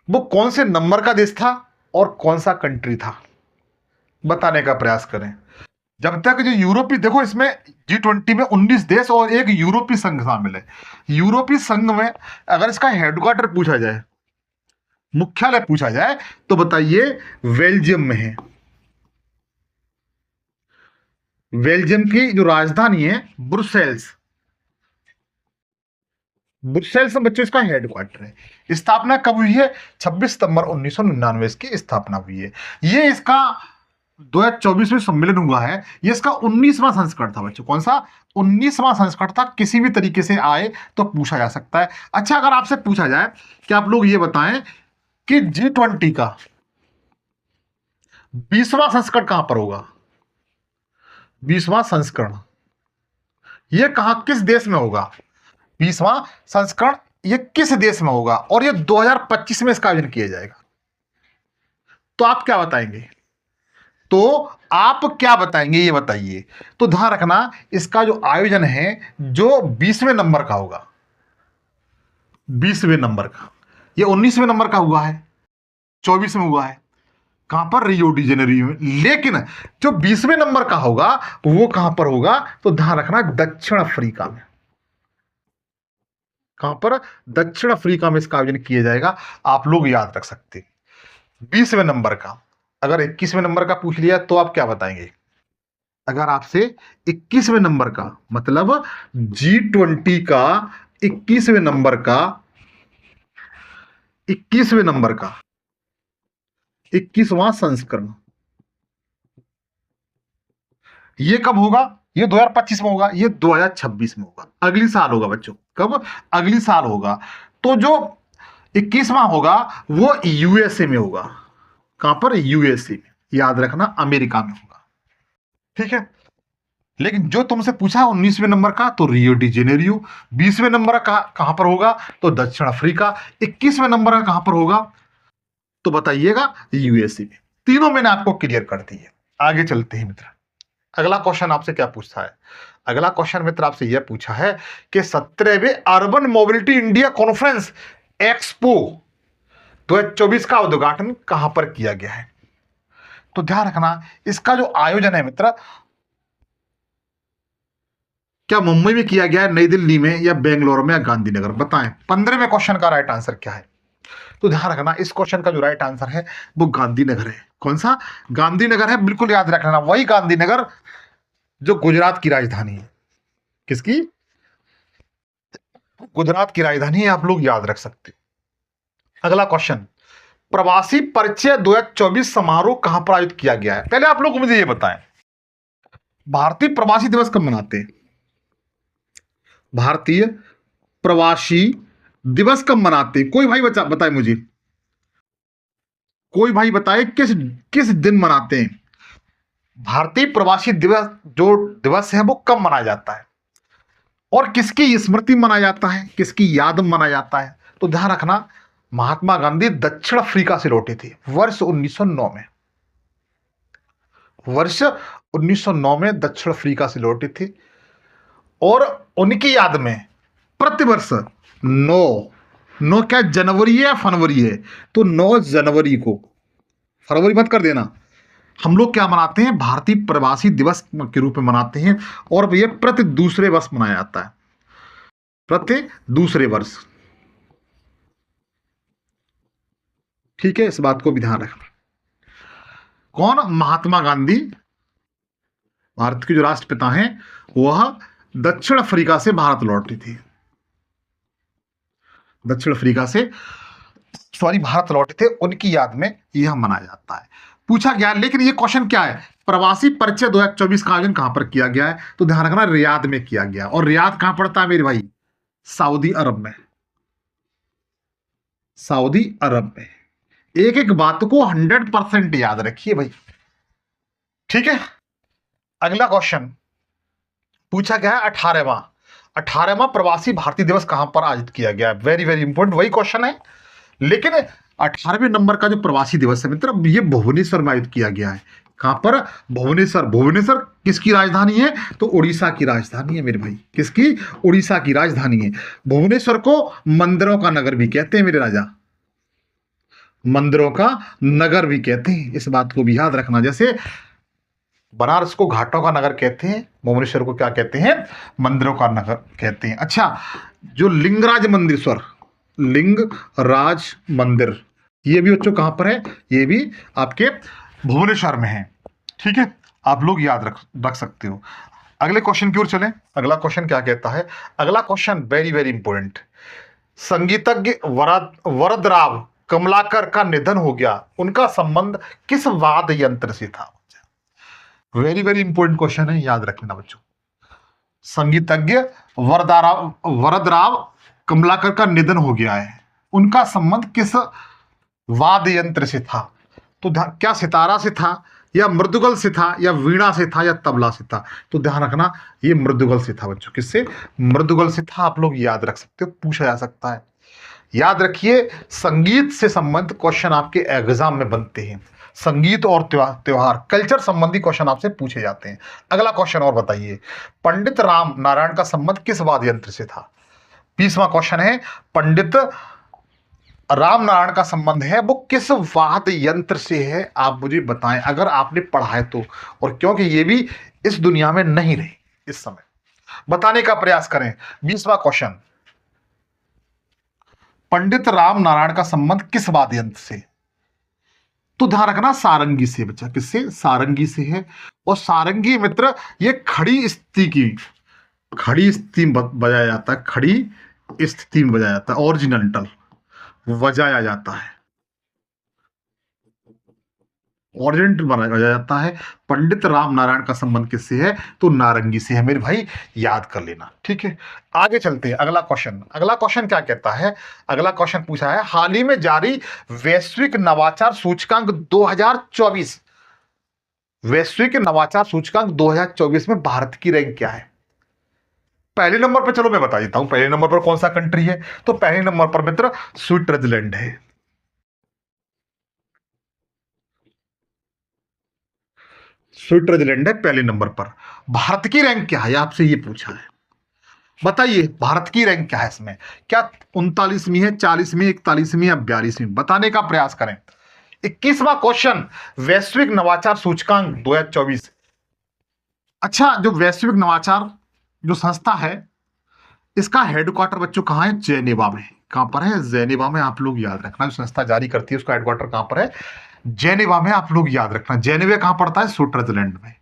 वो कौन से नंबर का देश था और कौन सा कंट्री था? बताने का प्रयास करें। जब तक जो यूरोपीय, देखो इसमें G20 में 19 देश और एक यूरोपीय संघ शामिल है। यूरोपीय संघ में अगर इसका हेडक्वार्टर पूछा जाए, मुख्यालय पूछा जाए, तो बताइए बेल्जियम में है। बेल्जियम की जो राजधानी है ब्रुसेल्स। ब्रुसेल्स में बच्चों इसका हेडक्वार्टर है। स्थापना कब हुई है? 26 सितंबर 1999 इसकी स्थापना हुई है। ये इसका 2024 में सम्मेलन हुआ है। ये इसका 19वां संस्करण था बच्चों। कौन सा? 19वां संस्करण था। किसी भी तरीके से आए तो पूछा जा सकता है। अच्छा, अगर आपसे पूछा जाए कि आप लोग ये बताएं कि G20 का 20वां संस्करण कहां पर होगा? 20वां संस्करण ये कहां, किस देश में होगा? 20वां संस्करण ये किस देश में होगा? और ये 2025 में इसका आयोजन किया जाएगा। तो आप क्या बताएंगे? ये बताइए। तो ध्यान रखना, इसका जो आयोजन है जो 20वें नंबर का होगा। 20वें नंबर का। ये 19वें नंबर का हुआ है, 24 में हुआ है। कहां पर? रियो डी जेनेरियो में। लेकिन जो 20वें नंबर का होगा वो कहां पर होगा? तो ध्यान रखना, दक्षिण अफ्रीका में। कहां पर? दक्षिण अफ्रीका में इसका आयोजन किया जाएगा। आप लोग याद रख सकते। 20वें नंबर का। अगर 21वें नंबर का पूछ लिया तो आप क्या बताएंगे? अगर आपसे 21वें नंबर का, मतलब G20 का 21वें नंबर का, 21वें नंबर का 21वां संस्करण, ये कब होगा? ये 2025 में होगा। ये 2026 में होगा। अगली साल होगा बच्चों। कब? अगली साल होगा। तो जो 21वां होगा वो यूएसए में होगा। कहां पर? यूएसए में। याद रखना, अमेरिका में होगा। ठीक है। लेकिन जो तुमसे पूछा 19वें नंबर का, तो रियो डी जेनेरियो। 20वें नंबर का कहां पर होगा? तो दक्षिण अफ्रीका। 21वें नंबर का कहां पर होगा? तो बताइएगा, यूएसए में। तीनों मैंने आपको क्लियर कर दी है। आगे चलते हैं मित्र। अगला क्वेश्चन आपसे क्या पूछता है? अगला क्वेश्चन मित्र आपसे यह पूछा है कि 17वें urban mobility India conference expo 2024 का उद्घाटन कहां पर किया गया है? तो ध्यान रखना, इसका जो आयोजन है मित्र, क्या मुंबई में किया गया है, नई दिल्ली में, या बेंगलोर में, या गांधीनगर? बताएं। 15वें क्वेश्चन का राइट आंसर क्या है? तो ध्यान रखना, इस क्वेश्चन का जो राइट आंसर है वो गांधीनगर है। कौन सा? गांधीनगर है। बिल्कुल याद रखना, वही गांधीनगर जो गुजरात की राजधानी है। किसकी? गुजरात की राजधानी है। आप लोग याद रख सकते। अगला क्वेश्चन, प्रवासी परिचय 2024 समारोह कहां पर आयोजित किया गया है? पहले आप लोग मुझे ये बताएं, भारतीय प्रवासी दिवस कब मनाते हैं? भारतीय प्रवासी दिवस कब मनाते हैं? कोई भाई बताए मुझे। कोई भाई बताए किस किस दिन मनाते हैं? भारतीय प्रवासी दिवस जो दिवस है वो कब मनाया जाता है और किसकी स्मृति मनाया जाता है, किसकी याद में मनाया जाता है? तो ध्यान रखना, महात्मा गांधी दक्षिण अफ्रीका से लौटे थे वर्ष 1909 में। वर्ष 1909 में दक्षिण अफ्रीका से लौटी थी और उनकी याद में प्रतिवर्ष 9 क्या जनवरी है या फरवरी है, तो 9 जनवरी को, फरवरी मत कर देना, हम लोग क्या मनाते हैं, भारतीय प्रवासी दिवस के रूप में मनाते हैं और यह प्रति दूसरे वर्ष मनाया जाता है, प्रति दूसरे वर्ष। ठीक है, इस बात को भी ध्यान रखना। कौन? महात्मा गांधी, भारत के जो राष्ट्रपिता हैं, वह दक्षिण अफ्रीका से भारत लौटी थी, दक्षिण अफ्रीका से भारत लौटे थे, उनकी याद में यह मनाया जाता है। पूछा गया, लेकिन ये क्वेश्चन क्या है, प्रवासी परिचय 2024 का आयोजन कहां पर किया गया है, तो ध्यान रखना रियाद में किया गया। और रियाद कहां पड़ता है मेरे भाई? सऊदी अरब में, सऊदी अरब में। एक एक बात को 100% याद रखिए भाई, ठीक है। अगला क्वेश्चन पूछा गया है 18वां प्रवासी भारतीय दिवस कहां पर आयोजित किया गया है। वेरी वेरी इंपॉर्टेंट वही क्वेश्चन है, लेकिन 18वें नंबर का जो प्रवासी दिवस है मित्र, ये भुवनेश्वर में आयोजित किया गया है। कहां पर? भुवनेश्वर। भुवनेश्वर किसकी राजधानी है? तो उड़ीसा की राजधानी है मेरे भाई। किसकी? उड़ीसा की राजधानी है। भुवनेश्वर को मंदिरों का नगर भी कहते हैं मेरे राजा, मंदिरों का नगर भी कहते हैं, इस बात को भी याद रखना। जैसे बनारस को घाटों का नगर कहते हैं, भुवनेश्वर को क्या कहते हैं? मंदिरों का नगर कहते हैं। अच्छा, जो लिंगराज मंदिरेश्वर, लिंगराज मंदिर, ये भी बच्चों कहां पर है? ये भी आपके भुवनेश्वर में है, ठीक है, आप लोग याद रख सकते हो। अगले क्वेश्चन की ओर चलें। अगला क्वेश्चन क्या कहता है? अगला क्वेश्चन वेरी वेरी इंपॉर्टेंट। संगीतज्ञ वरदराव कमलाकर का निधन हो गया, उनका संबंध किस वाद्य यंत्र से था? वेरी वेरी इंपॉर्टेंट क्वेश्चन है, याद रखना बच्चों। संगीतज्ञ वरदराव कमलाकर का निधन हो गया है, उनका संबंध किस वाद्य यंत्र से था? तो क्या सितारा से था, या मृदुगल से था, या वीणा से था, या तबला से था? तो ध्यान रखना, ये मृदुगल से था बच्चों। किससे? मृदुगल से था। आप लोग याद रख सकते हो, पूछा जा सकता है। याद रखिए, संगीत से संबंधित क्वेश्चन आपके एग्जाम में बनते हैं। संगीत और त्योहार कल्चर संबंधी क्वेश्चन आपसे पूछे जाते हैं। अगला क्वेश्चन और बताइए, पंडित राम नारायण का संबंध किस वाद्य यंत्र से था? 20वां क्वेश्चन है, पंडित राम नारायण का संबंध है वो किस वाद्य यंत्र से है? आप मुझे बताएं, अगर आपने पढ़ा है तो, और क्योंकि ये भी इस दुनिया में नहीं रहे इस समय, बताने का प्रयास करें। 20वां क्वेश्चन, पंडित राम नारायण का संबंध किस वाद्य यंत्र से? तो ध्यान रखना, सारंगी से बच्चा। किससे? सारंगी से है। और सारंगी मित्र ये खड़ी स्थिति में बजाया जाता है, खड़ी स्थिति में बजाया जाता है, ओरिजिनल बजाया जाता है, ओरिजिनल बजाया जाता है। पंडित राम नारायण का संबंध किससे है? तो नारंगी से है मेरे भाई, याद कर लेना, ठीक है। आगे चलते हैं। अगला क्वेश्चन क्या कहता है? अगला क्वेश्चन पूछा है, हाल ही में जारी वैश्विक नवाचार सूचकांक 2024, वैश्विक नवाचार सूचकांक 2024 में भारत की रैंक क्या है? पहले नंबर पर, चलो मैं बता देता हूं पहले नंबर पर कौन सा कंट्री है। तो पहले नंबर पर मित्र स्विट्जरलैंड है। स्विट्जरलैंड है पहले नंबर पर। भारत की रैंक क्या है, आपसे ये पूछा है, बताइए भारत की रैंक क्या है इसमें? क्या 39वीं है, 40वीं, 41वीं या 42वीं? बताने का प्रयास करें। 21वां क्वेश्चन, वैश्विक नवाचार सूचकांक 2024। अच्छा, जो वैश्विक नवाचार जो संस्था है, इसका हेडक्वार्टर बच्चों कहां है? जेनेवा में। कहां पर है? जेनेवा में। आप लोग याद रखना, जो संस्था जारी करती है उसका हेडक्वार्टर कहां पर है? जेनेवा में। आप लोग याद रखना, जेनेवा कहां पड़ता है? स्विट्जरलैंड में,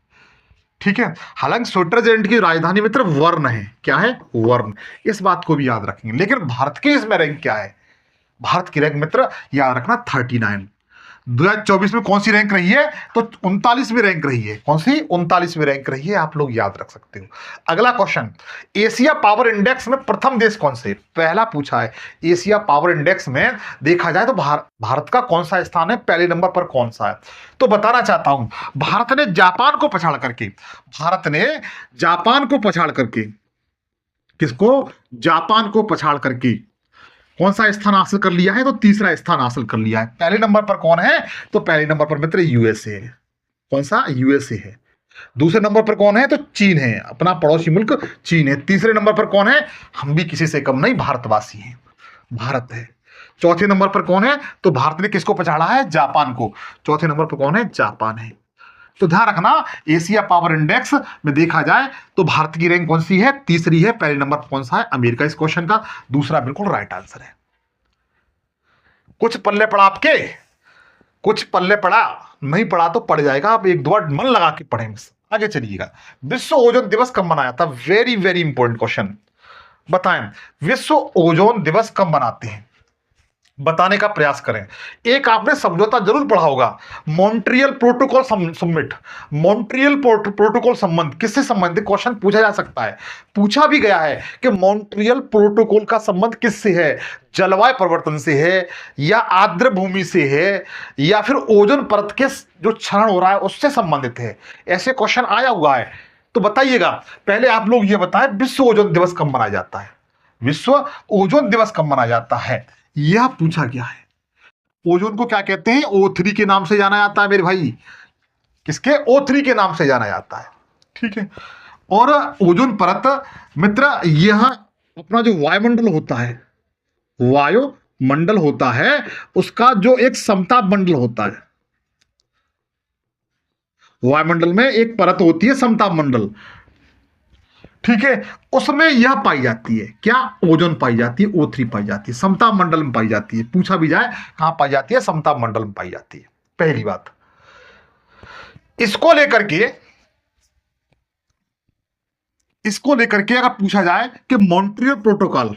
ठीक है। हालांकि स्विट्जरलैंड की राजधानी मित्र वर्न है। क्या है? वर्न। इस बात को भी याद रखेंगे। लेकिन भारत की इसमें रैंक क्या है? भारत की रैंक मित्र याद रखना 39। 2024 में कौन सी रैंक रही है? तो 39वीं रैंक रही है। कौन सी? 39वीं रैंक रही है, आप लोग याद रख सकते हो। अगला क्वेश्चन, एशिया पावर इंडेक्स में प्रथम देश कौन से? पहला पूछा है, एशिया पावर इंडेक्स में देखा जाए तो भारत का कौन सा स्थान है? पहले नंबर पर कौन सा है? तो बताना चाहता हूं, भारत ने जापान को पछाड़ करके, किसको? जापान को पछाड़ करके कौन सा स्थान हासिल कर लिया है? तो तीसरा स्थान हासिल कर लिया है। पहले नंबर पर कौन है? तो पहले नंबर पर मित्र यूएसए है। कौन सा? यूएसए है। दूसरे नंबर पर कौन है? तो चीन है, अपना पड़ोसी मुल्क चीन है। तीसरे नंबर पर कौन है? हम भी किसी से कम नहीं, भारतवासी हैं, भारत है। चौथे नंबर पर कौन है? तो भारत ने किसको पछाड़ा है? जापान को। चौथे नंबर पर कौन है? जापान है। तो ध्यान रखना, एशिया पावर इंडेक्स में देखा जाए तो भारत की रैंक कौन सी है? तीसरी है। पहले नंबर पर कौन सा है? अमेरिका। इस क्वेश्चन का दूसरा बिल्कुल राइट आंसर है। कुछ पल्ले पड़ा आपके? कुछ पल्ले पड़ा? नहीं पड़ा तो पड़ जाएगा, आप एक दो बार मन लगा के पढ़ेंगे। आगे चलिएगा। विश्व ओजोन दिवस कब मनाया था? Very very important question. बताएं, विश्व ओजोन दिवस कब मनाते हैं? बताने का प्रयास करें। एक आपने समझौता जरूर पढ़ा होगा, Montreal protocol submit. Montreal protocol संबंध किससे संबंधित? क्वेश्चन पूछा जा सकता है, पूछा भी गया है कि मॉन्ट्रियल प्रोटोकॉल का संबंध किससे है? जलवायु परिवर्तन से है, या आर्द्र भूमि से है, या फिर ओजोन परत के जो क्षरण हो रहा है उससे संबंधित है? ऐसे क्वेश्चन आया हुआ है। तो बताइएगा, पहले आप लोग ये बताएं, विश्व ओजोन दिवस कब मनाया जाता है? विश्व ओजोन दिवस कब मनाया जाता है, यह पूछा गया है। ओजोन को क्या कहते हैं? O3 के नाम से जाना जाता है मेरे भाई। किसके? O3 के नाम से जाना जाता है। ठीक है। और ओजोन परत मित्र, यह अपना जो वायुमंडल होता है, वायुमंडल होता है, उसका जो एक समताप मंडल होता है, वायुमंडल में एक परत होती है समताप मंडल, ठीक है, उसमें यह पाई जाती है। क्या? ओजोन पाई जाती है, O3 पाई जाती है, समताप मंडल में पाई जाती है। पूछा भी जाए कहां पाई जाती है? समताप मंडल में पाई जाती है। पहली बात। इसको लेकर के अगर पूछा जाए कि मॉन्ट्रियल प्रोटोकॉल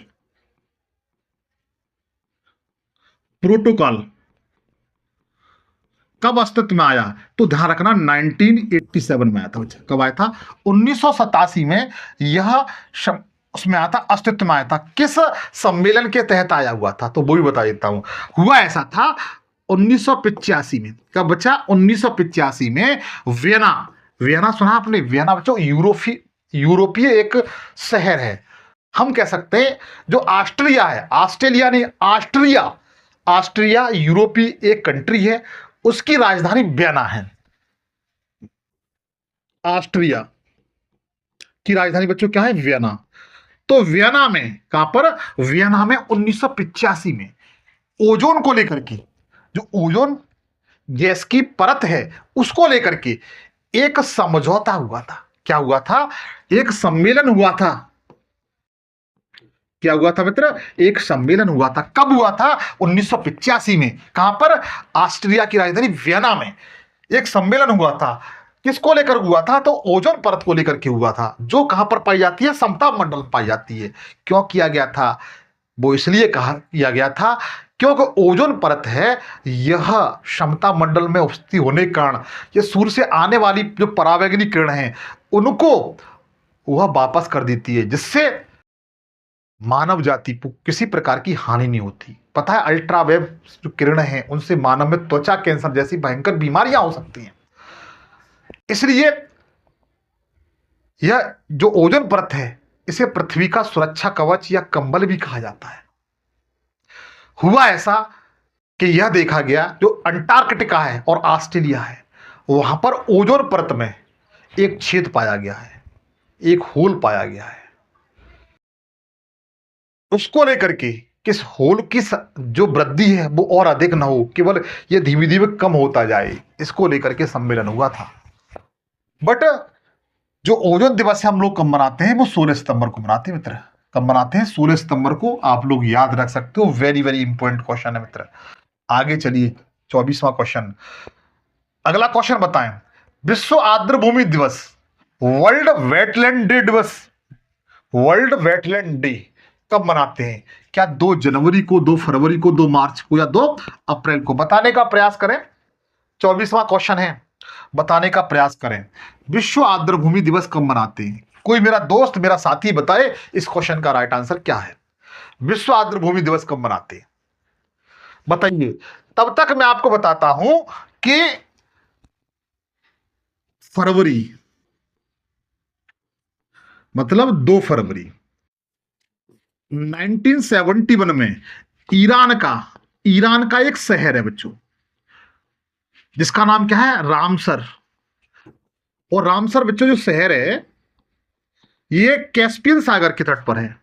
कब अस्तित्व में आया, तो ध्यान रखना 1987 में आया था बच्चा। कब आया था? 1987 में यह उसमें आया था, अस्तित्व में आया था। किस सम्मेलन के तहत आया हुआ था? तो वो भी बता देता हूं। हुआ ऐसा था 1985 में। कब बच्चा? 1985 में वियना। वियना सुना आपने? वियना बच्चों यूरोपीय एक शहर है। हम कह सकते हैं जो ऑस्ट्रिया है, ऑस्ट्रेलिया नहीं, ऑस्ट्रिया। ऑस्ट्रिया यूरोपीय एक कंट्री है, उसकी राजधानी वियना है। ऑस्ट्रिया की राजधानी बच्चों क्या है? वियना। तो वियना में, कहां पर? वियना में 1985 में ओजोन को लेकर के, जो ओजोन गैस की परत है उसको लेकर के एक समझौता हुआ था। क्या हुआ था? एक सम्मेलन हुआ था। क्या हुआ था मित्र? एक सम्मेलन हुआ था। कब हुआ था? 1985 में। कहां पर? ऑस्ट्रिया की राजधानी वियना में एक सम्मेलन हुआ था। किसको लेकर हुआ था? तो ओजोन परत को लेकर के हुआ था, जो कहां पर पाई जाती है? समताप मंडल में पाई जाती है। क्यों किया गया था? वो इसलिए किया गया था क्योंकि ओजोन परत है, यह समताप मंडल में उपस्थित होने के कारण ये सूर्य से आने वाली जो परावैंगनी किरण है उनको वह वापस कर देती है, जिससे मानव जाति को किसी प्रकार की हानि नहीं होती। पता है, अल्ट्रावेव जो किरण हैं उनसे मानव में त्वचा कैंसर जैसी भयंकर बीमारियां हो सकती हैं। इसलिए यह जो ओजोन परत है, इसे पृथ्वी का सुरक्षा कवच या कंबल भी कहा जाता है। हुआ ऐसा कि यह देखा गया, जो अंटार्कटिका है और ऑस्ट्रेलिया है, वहां पर ओजोन परत में एक छेद पाया गया है, एक होल पाया गया है। उसको लेकर के किस होल की जो वृद्धि है वो और अधिक ना हो, केवल ये धीमे धीमे कम होता जाए, इसको लेकर के सम्मेलन हुआ था। बट जो ओजोन दिवस है हम लोग कब मनाते हैं? वो 16 सितंबर को मनाते हैं मित्र। कब मनाते हैं? 16 सितंबर को। आप लोग याद रख सकते हो, वेरी वेरी इंपॉर्टेंट क्वेश्चन है मित्र। आगे चलिए, 24वां क्वेश्चन। अगला क्वेश्चन बताएं, विश्व आर्द्र भूमि दिवस, वर्ल्ड वेटलैंड डे दिवस, वर्ल्ड वेटलैंड डे कब मनाते हैं? क्या 2 जनवरी को, 2 फरवरी को, 2 मार्च को, या 2 अप्रैल को? बताने का प्रयास करें। 24वां क्वेश्चन है, बताने का प्रयास करें। विश्व आर्द्र भूमि दिवस कब मनाते हैं? कोई मेरा दोस्त, मेरा साथी बताए इस क्वेश्चन का राइट आंसर क्या है। विश्व आर्द्र भूमि दिवस कब मनाते हैं? बताइए। तब तक मैं आपको बताता हूं कि फरवरी, मतलब 2 फरवरी 1971 में ईरान का एक शहर है बच्चों, जिसका नाम क्या है? रामसर। और रामसर बच्चों जो शहर है ये कैस्पियन सागर के तट पर है।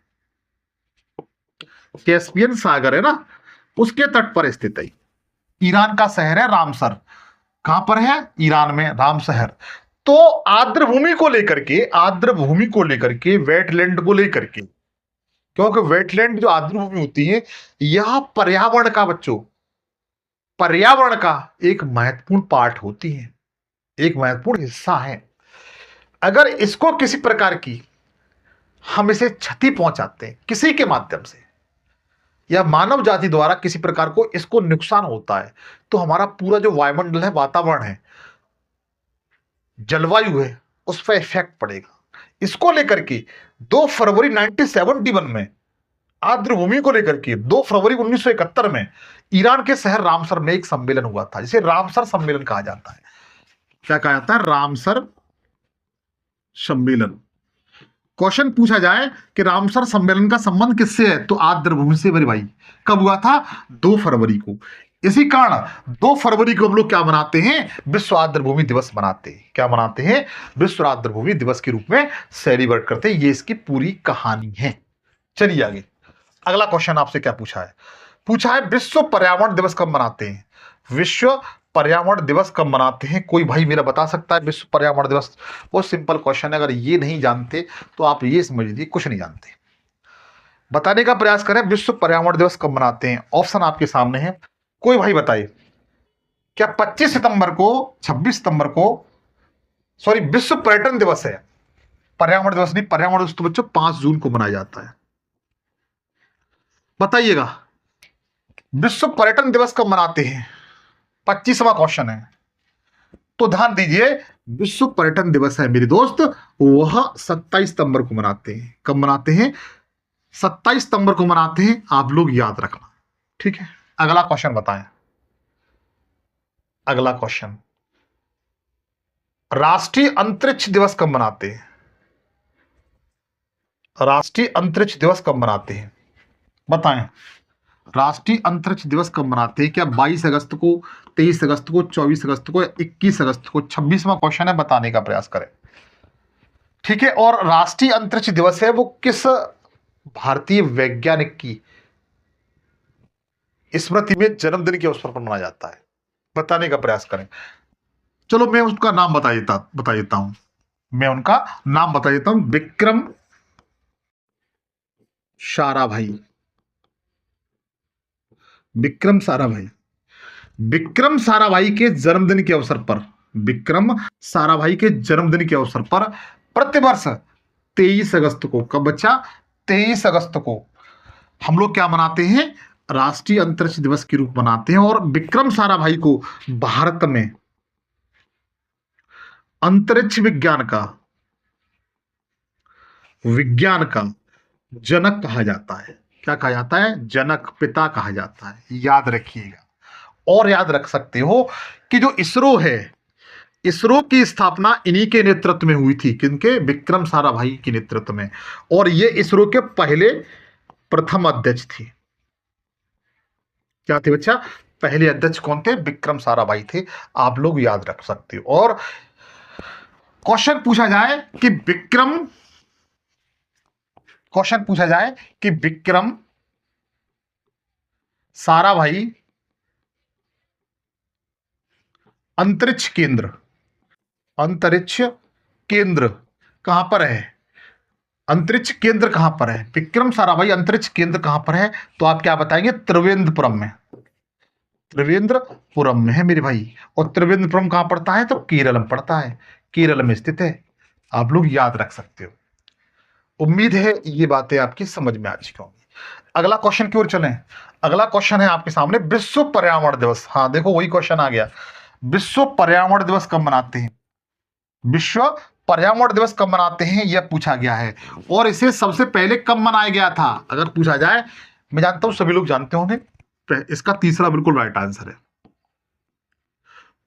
कैस्पियन सागर है ना, उसके तट पर स्थित है। ईरान का शहर है रामसर। कहां पर है? ईरान में राम शहर। तो आर्द्रभूमि को लेकर के, आर्द्रभूमि को लेकर के, वेटलैंड को लेकर के, क्योंकि वेटलैंड जो आर्द्रभूमि होती है यह पर्यावरण का बच्चों, पर्यावरण का एक महत्वपूर्ण पार्ट होती है, एक महत्वपूर्ण हिस्सा है। अगर इसको किसी प्रकार की हम इसे क्षति पहुंचाते हैं किसी के माध्यम से या मानव जाति द्वारा किसी प्रकार को इसको नुकसान होता है, तो हमारा पूरा जो वायुमंडल है, वातावरण है, जलवायु है, उस पर इफेक्ट पड़ेगा। इसको लेकर के 2 फरवरी 1971 में, आर्द्रभूमि को लेकर के 2 फरवरी 1971 में ईरान के शहर रामसर में एक सम्मेलन हुआ था, जिसे रामसर सम्मेलन कहा जाता है। क्या कहा जाता है? रामसर सम्मेलन। क्वेश्चन पूछा जाए कि रामसर सम्मेलन का संबंध किससे है, तो आर्द्रभूमि से मेरे भाई। कब हुआ था? 2 फरवरी को। इसी कारण 2 फरवरी को हम लोग क्या मनाते हैं? विश्व आर्द्रभूमि दिवस मनाते हैं। क्या मनाते हैं? विश्व आर्द्रभूमि दिवस के रूप में सेलिब्रेट करते हैं। ये इसकी पूरी कहानी है। चलिए आगे, अगला क्वेश्चन आपसे क्या पूछा है? पूछा है विश्व पर्यावरण दिवस कब मनाते हैं? विश्व पर्यावरण दिवस कब मनाते हैं? कोई भाई मेरा बता सकता है विश्व पर्यावरण दिवस? बहुत सिंपल क्वेश्चन है, अगर ये नहीं जानते तो आप ये समझ लीजिए कुछ नहीं जानते। बताने का प्रयास करें विश्व पर्यावरण दिवस कब मनाते हैं। ऑप्शन आपके सामने है, कोई भाई बताइए। क्या 25 सितंबर को, 26 सितंबर को, सॉरी विश्व पर्यटन दिवस है, पर्यावरण दिवस नहीं। पर्यावरण दिवस तो बच्चों 5 जून को मनाया जाता है। बताइएगा विश्व पर्यटन दिवस कब मनाते हैं? 25वां क्वेश्चन है, तो ध्यान दीजिए। विश्व पर्यटन दिवस है मेरे दोस्त, वह 27 सितंबर को मनाते हैं। कब मनाते हैं? 27 सितंबर को मनाते हैं। आप लोग याद रखना, ठीक है। अगला क्वेश्चन बताएं। अगला क्वेश्चन, राष्ट्रीय अंतरिक्ष दिवस कब मनाते हैं? राष्ट्रीय अंतरिक्ष दिवस कब मनाते हैं? बताएं। राष्ट्रीय अंतरिक्ष दिवस कब मनाते हैं? क्या 22 अगस्त को, 23 अगस्त को, 24 अगस्त को, 21 अगस्त को? 26वां क्वेश्चन है, बताने का प्रयास करें, ठीक है। और राष्ट्रीय अंतरिक्ष दिवस है वो किस भारतीय वैज्ञानिक की स्मृति में, जन्मदिन के अवसर पर मनाया जाता है? बताने का प्रयास करें। चलो मैं उसका नाम बता देता हूं। मैं उनका नाम बता देता हूं। विक्रम साराभाई। विक्रम साराभाई। विक्रम साराभाई के जन्मदिन के अवसर पर, विक्रम साराभाई के जन्मदिन के अवसर पर प्रतिवर्ष 23 अगस्त को, कब बच्चा? 23 अगस्त को हम लोग क्या मनाते हैं? राष्ट्रीय अंतरिक्ष दिवस के रूप मनाते हैं। और विक्रम साराभाई को भारत में अंतरिक्ष विज्ञान का जनक कहा जाता है। क्या कहा जाता है? जनक, पिता कहा जाता है। याद रखिएगा। और याद रख सकते हो कि जो इसरो है, इसरो की स्थापना इन्हीं के नेतृत्व में हुई थी। किनके? विक्रम साराभाई के नेतृत्व में। और ये इसरो के पहले प्रथम अध्यक्ष थे। क्या थे बच्चा? पहले अध्यक्ष कौन थे? विक्रम साराभाई थे। आप लोग याद रख सकते हो। और क्वेश्चन पूछा जाए कि विक्रम साराभाई अंतरिक्ष केंद्र कहां पर है? अंतरिक्ष केंद्र कहां पर है? विक्रम साराभाई अंतरिक्ष केंद्र कहां पर है? तो आप क्या बताएंगे? त्रिवेंद्रपुरम में। त्रिवेंद्रपुरम में है मेरे भाई। और त्रिवेंद्रपुरम कहां पड़ता है? तो केरल में पड़ता है। केरल में स्थित है। आप लोग याद रख सकते हो। उम्मीद है ये बातें आपकी समझ में आ चुकी होंगी। अगला क्वेश्चन की ओर चलें। अगला क्वेश्चन है आपके सामने, विश्व पर्यावरण दिवस। हाँ देखो वही क्वेश्चन आ गया। विश्व पर्यावरण दिवस कब मनाते हैं? विश्व पर्यावरण दिवस कब मनाते हैं यह पूछा गया है। और इसे सबसे पहले कब मनाया गया था अगर पूछा जाए? मैं जानता हूं सभी लोग जानते होंगे। इसका तीसरा बिल्कुल राइट आंसर है।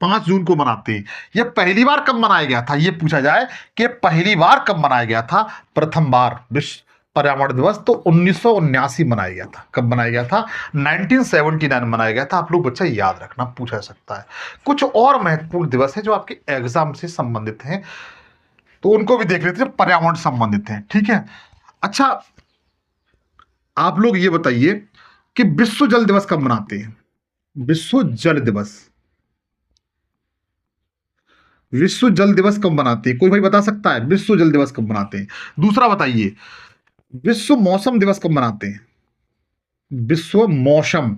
5 जून को मनाते हैं। यह पहली बार कब मनाया गया था? यह पूछा जाए कि पहली बार कब मनाया गया था? प्रथम बार विश्व पर्यावरण दिवस तो 1979 मनाया गया था। कब मनाया गया था? 1979 मनाया गया था। आप लोग बच्चा याद रखना, पूछा जा सकता है। कुछ और महत्वपूर्ण दिवस है जो आपके एग्जाम से संबंधित हैं, तो उनको भी देख लेते हैं, पर्यावरण संबंधित हैं, ठीक है। अच्छा, आप लोग ये बताइए कि विश्व जल दिवस कब मनाते हैं? विश्व जल दिवस, विश्व जल दिवस कब मनाते हैं? कोई भाई बता सकता है विश्व जल दिवस कब मनाते हैं? दूसरा बताइए, विश्व मौसम दिवस कब मनाते हैं? विश्व मौसम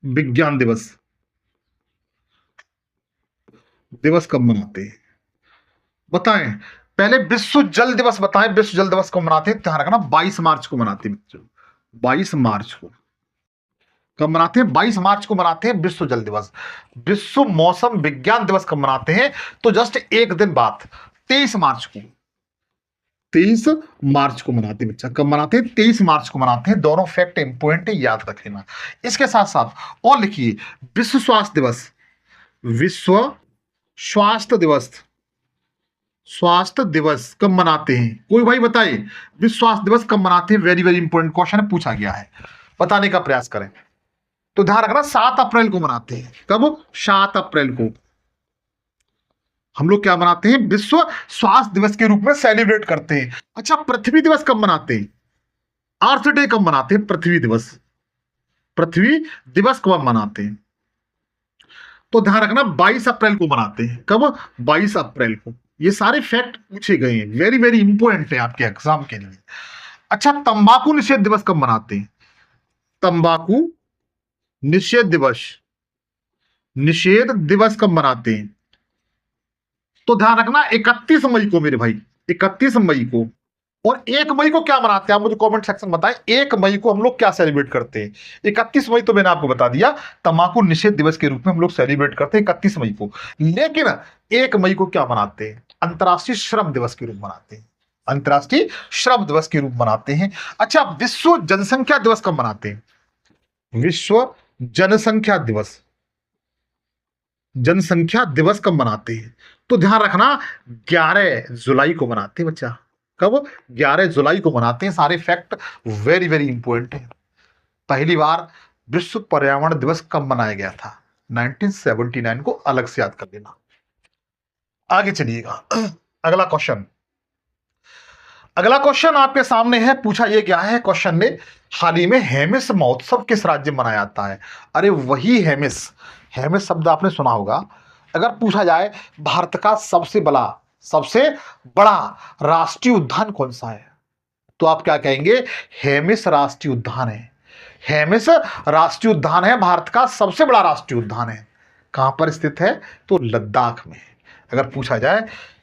विज्ञान दिवस दिवस कब मनाते हैं? बताएं। पहले विश्व जल दिवस बताएं, विश्व जल दिवस कब मनाते हैं? ध्यान रखना 22 मार्च को मनाते हैं बच्चों, 22 मार्च को। कब मनाते हैं? 22 मार्च को मनाते हैं विश्व जल दिवस। विश्व मौसम विज्ञान दिवस कब मनाते हैं? तो जस्ट एक दिन बाद, 23 मार्च को, 23 मार्च को मनाते हैं बच्चा। कब मनाते हैं? 23 मार्च को मनाते हैं। दोनों फैक्ट इंपॉर्टेंट है, याद रख लेना। इसके साथ साथ और लिखिए, विश्व स्वास्थ्य दिवस, विश्व स्वास्थ्य दिवस, स्वास्थ्य दिवस कब मनाते हैं? कोई भाई बताए विश्व स्वास्थ्य दिवस कब मनाते हैं? वेरी वेरी इंपॉर्टेंट क्वेश्चन है, पूछा गया है, बताने का प्रयास करें। तो ध्यान रखना 7 अप्रैल को मनाते हैं। कब? 7 अप्रैल को हम लोग क्या मनाते हैं? विश्व स्वास्थ्य दिवस के रूप में सेलिब्रेट करते हैं। अच्छा, पृथ्वी दिवस कब मनाते हैं? अर्थ डे कब मनाते हैं? पृथ्वी दिवस, पृथ्वी दिवस कब मनाते हैं? तो ध्यान रखना 22 अप्रैल को मनाते हैं। कब? 22 अप्रैल को। ये सारे फैक्ट पूछे गए हैं, वेरी वेरी इंपॉर्टेंट है आपके एग्जाम के लिए। अच्छा, तंबाकू निषेध दिवस कब मनाते हैं? तंबाकू निषेध दिवस, निषेध दिवस कब मनाते हैं? तो ध्यान रखना 31 मई को मेरे भाई, 31 मई को। और 1 मई को क्या मनाते हैं आप मुझे कमेंट सेक्शन में बताएं। 1 मई को हम लोग क्या सेलिब्रेट करते हैं? 31 मई तो मैंने आपको बता दिया, तंबाकू निषेध दिवस के रूप में हम लोग सेलिब्रेट करते हैं 31 मई को। लेकिन 1 मई को क्या मनाते हैं? अंतर्राष्ट्रीय श्रम दिवस के रूप मनाते हैं, अंतर्राष्ट्रीय श्रम दिवस के रूप मनाते हैं। अच्छा, विश्व जनसंख्या दिवस कब मनाते हैं? विश्व जनसंख्या दिवस, जनसंख्या दिवस कब मनाते हैं? तो ध्यान रखना 11 जुलाई को मनाते हैं बच्चा। कब? 11 जुलाई को मनाते हैं। सारे फैक्ट वेरी वेरी इंपॉर्टेंट है। पहली बार विश्व पर्यावरण दिवस कब मनाया गया था? 1979 को, अलग से याद कर लेना। आगे चलिएगा, अगला क्वेश्चन, अगला क्वेश्चन आपके सामने है। पूछा यह गया है क्वेश्चन में, हाल ही में हेमिस महोत्सव किस राज्य में मनाया जाता है? अरे वही हेमिस, हेमिस शब्द आपने सुना होगा। अगर पूछा जाए भारत का सबसे बड़ा राष्ट्रीय उद्यान कौन सा है, तो आप क्या कहेंगे? हेमिस राष्ट्रीय उद्यान है। हेमिस राष्ट्रीय उद्यान है, भारत का सबसे बड़ा राष्ट्रीय उद्यान है। कहां पर स्थित है? तो लद्दाख में। अगर पूछा जाए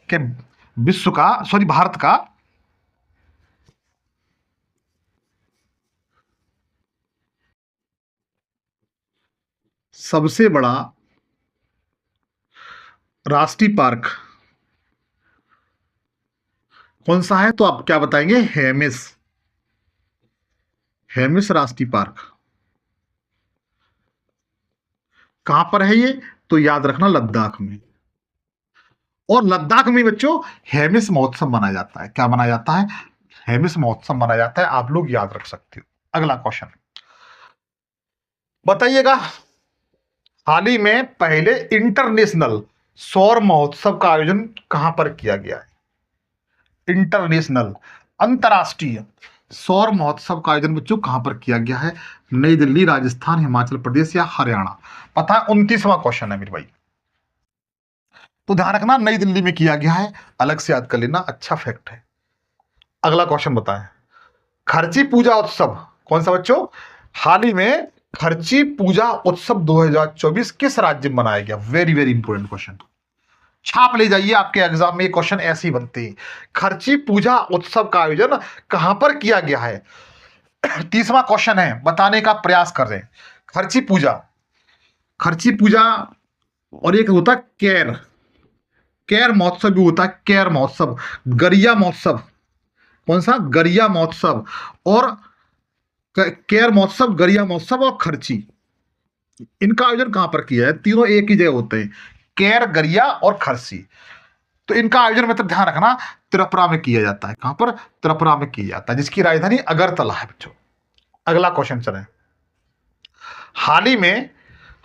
कि भारत का सबसे बड़ा राष्ट्रीय पार्क कौन सा है, तो आप क्या बताएंगे? हेमिस, हेमिस राष्ट्रीय पार्क। कहां पर है ये? तो याद रखना लद्दाख में। और लद्दाख में बच्चों हेमिस महोत्सव मनाया जाता है। क्या मनाया जाता है? हेमिस महोत्सव मनाया जाता है। आप लोग याद रख सकते हो। अगला क्वेश्चन बताइएगा, हाल ही में पहले इंटरनेशनल सौर महोत्सव का आयोजन कहां पर किया गया है? इंटरनेशनल, अंतरराष्ट्रीय सौर महोत्सव का आयोजन बच्चों कहां पर किया गया है? नई दिल्ली, राजस्थान, हिमाचल प्रदेश या हरियाणा? पता है 29वां क्वेश्चन है मेरे भाई। तो ध्यान रखना नई दिल्ली में किया गया है, अलग से याद कर लेना, अच्छा फैक्ट है। अगला क्वेश्चन बताएं, खर्ची पूजा उत्सव कौन सा बच्चों? हाल ही में खर्ची पूजा उत्सव 2024 किस राज्य में मनाया गया? वेरी वेरी इंपॉर्टेंट क्वेश्चन, छाप ले जाइए, आपके एग्जाम में ये क्वेश्चन ऐसे ही बनते हैं। खर्ची पूजा उत्सव का आयोजन कहां पर किया गया है? 30वां क्वेश्चन है, बताने का प्रयास कर रहे हैं। खर्ची पूजा, खर्ची पूजा और एक होता केर, केर महोत्सव भी होता है, केर महोत्सव, गरिया महोत्सव, कौन सा? गरिया महोत्सव। और केर महोत्सव, गरिया महोत्सव और खर्ची, इनका आयोजन कहां पर किया है? तीनों एक ही जगह होते हैं, केर, गरिया और खर्ची। तो इनका आयोजन मित्र ध्यान रखना त्रिपुरा में किया जाता है। कहां पर? त्रिपुरा में किया जाता है, जिसकी राजधानी अगरतला है बच्चों। अगला क्वेश्चन चले। हाल ही में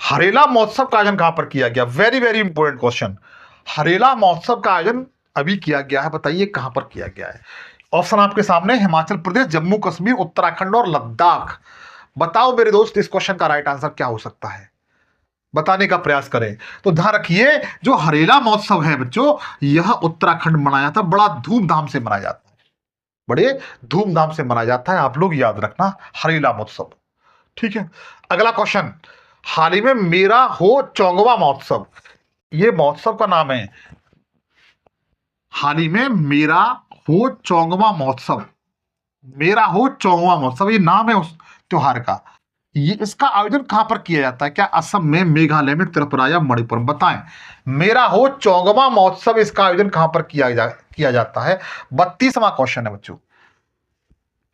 हरेला महोत्सव का आयोजन कहां पर किया गया? Very very important question. Harela महोत्सव का आयोजन अभी किया गया है, बताइए कहां पर किया गया है? ऑप्शन आपके सामने, हिमाचल प्रदेश, जम्मू कश्मीर, उत्तराखंड और लद्दाख। बताओ मेरे दोस्त इस क्वेश्चन का राइट आंसर क्या हो सकता है, बताने का प्रयास करें। तो ध्यान रखिए, जो हरेला महोत्सव है बच्चों, यह उत्तराखंड में मनाया जाता है, बड़ा धूमधाम से मनाया जाता है, बड़े धूमधाम से मनाया जाता है, आप लोग याद रखना हरेला महोत्सव। ठीक है, अगला क्वेश्चन। हाल ही में मेरा हो चौंगवा महोत्सव, ये महोत्सव का नाम है। हाल ही में मेरा हो चौंगवा महोत्सव, मेरा हो चौंगवा महोत्सव ये नाम है उस त्योहार का। ये इसका आयोजन कहां पर किया जाता है? क्या असम में, मेघालय में, त्रिपुरा या मणिपुर में? बताएं। मेरा हो चौंगवा महोत्सव, इसका आयोजन कहां पर किया जाता है? 32वां क्वेश्चन है बच्चों।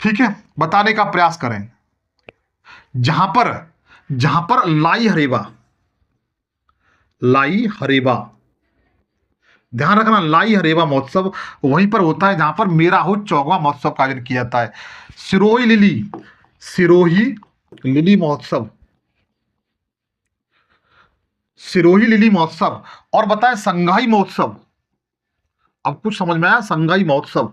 ठीक है, बताने का प्रयास करें। जहां पर लाई हरेबा, लाई हरेबा, ध्यान रखना, लाई हरेबा महोत्सव वहीं पर होता है जहां पर मेरा हो चौंगवा महोत्सव का आयोजन किया जाता है। सिरोही लिली, सिरोही लिली महोत्सव, सिरोही लिली महोत्सव। और बताएं संगाई महोत्सव, अब कुछ समझ में आया? संगाई महोत्सव,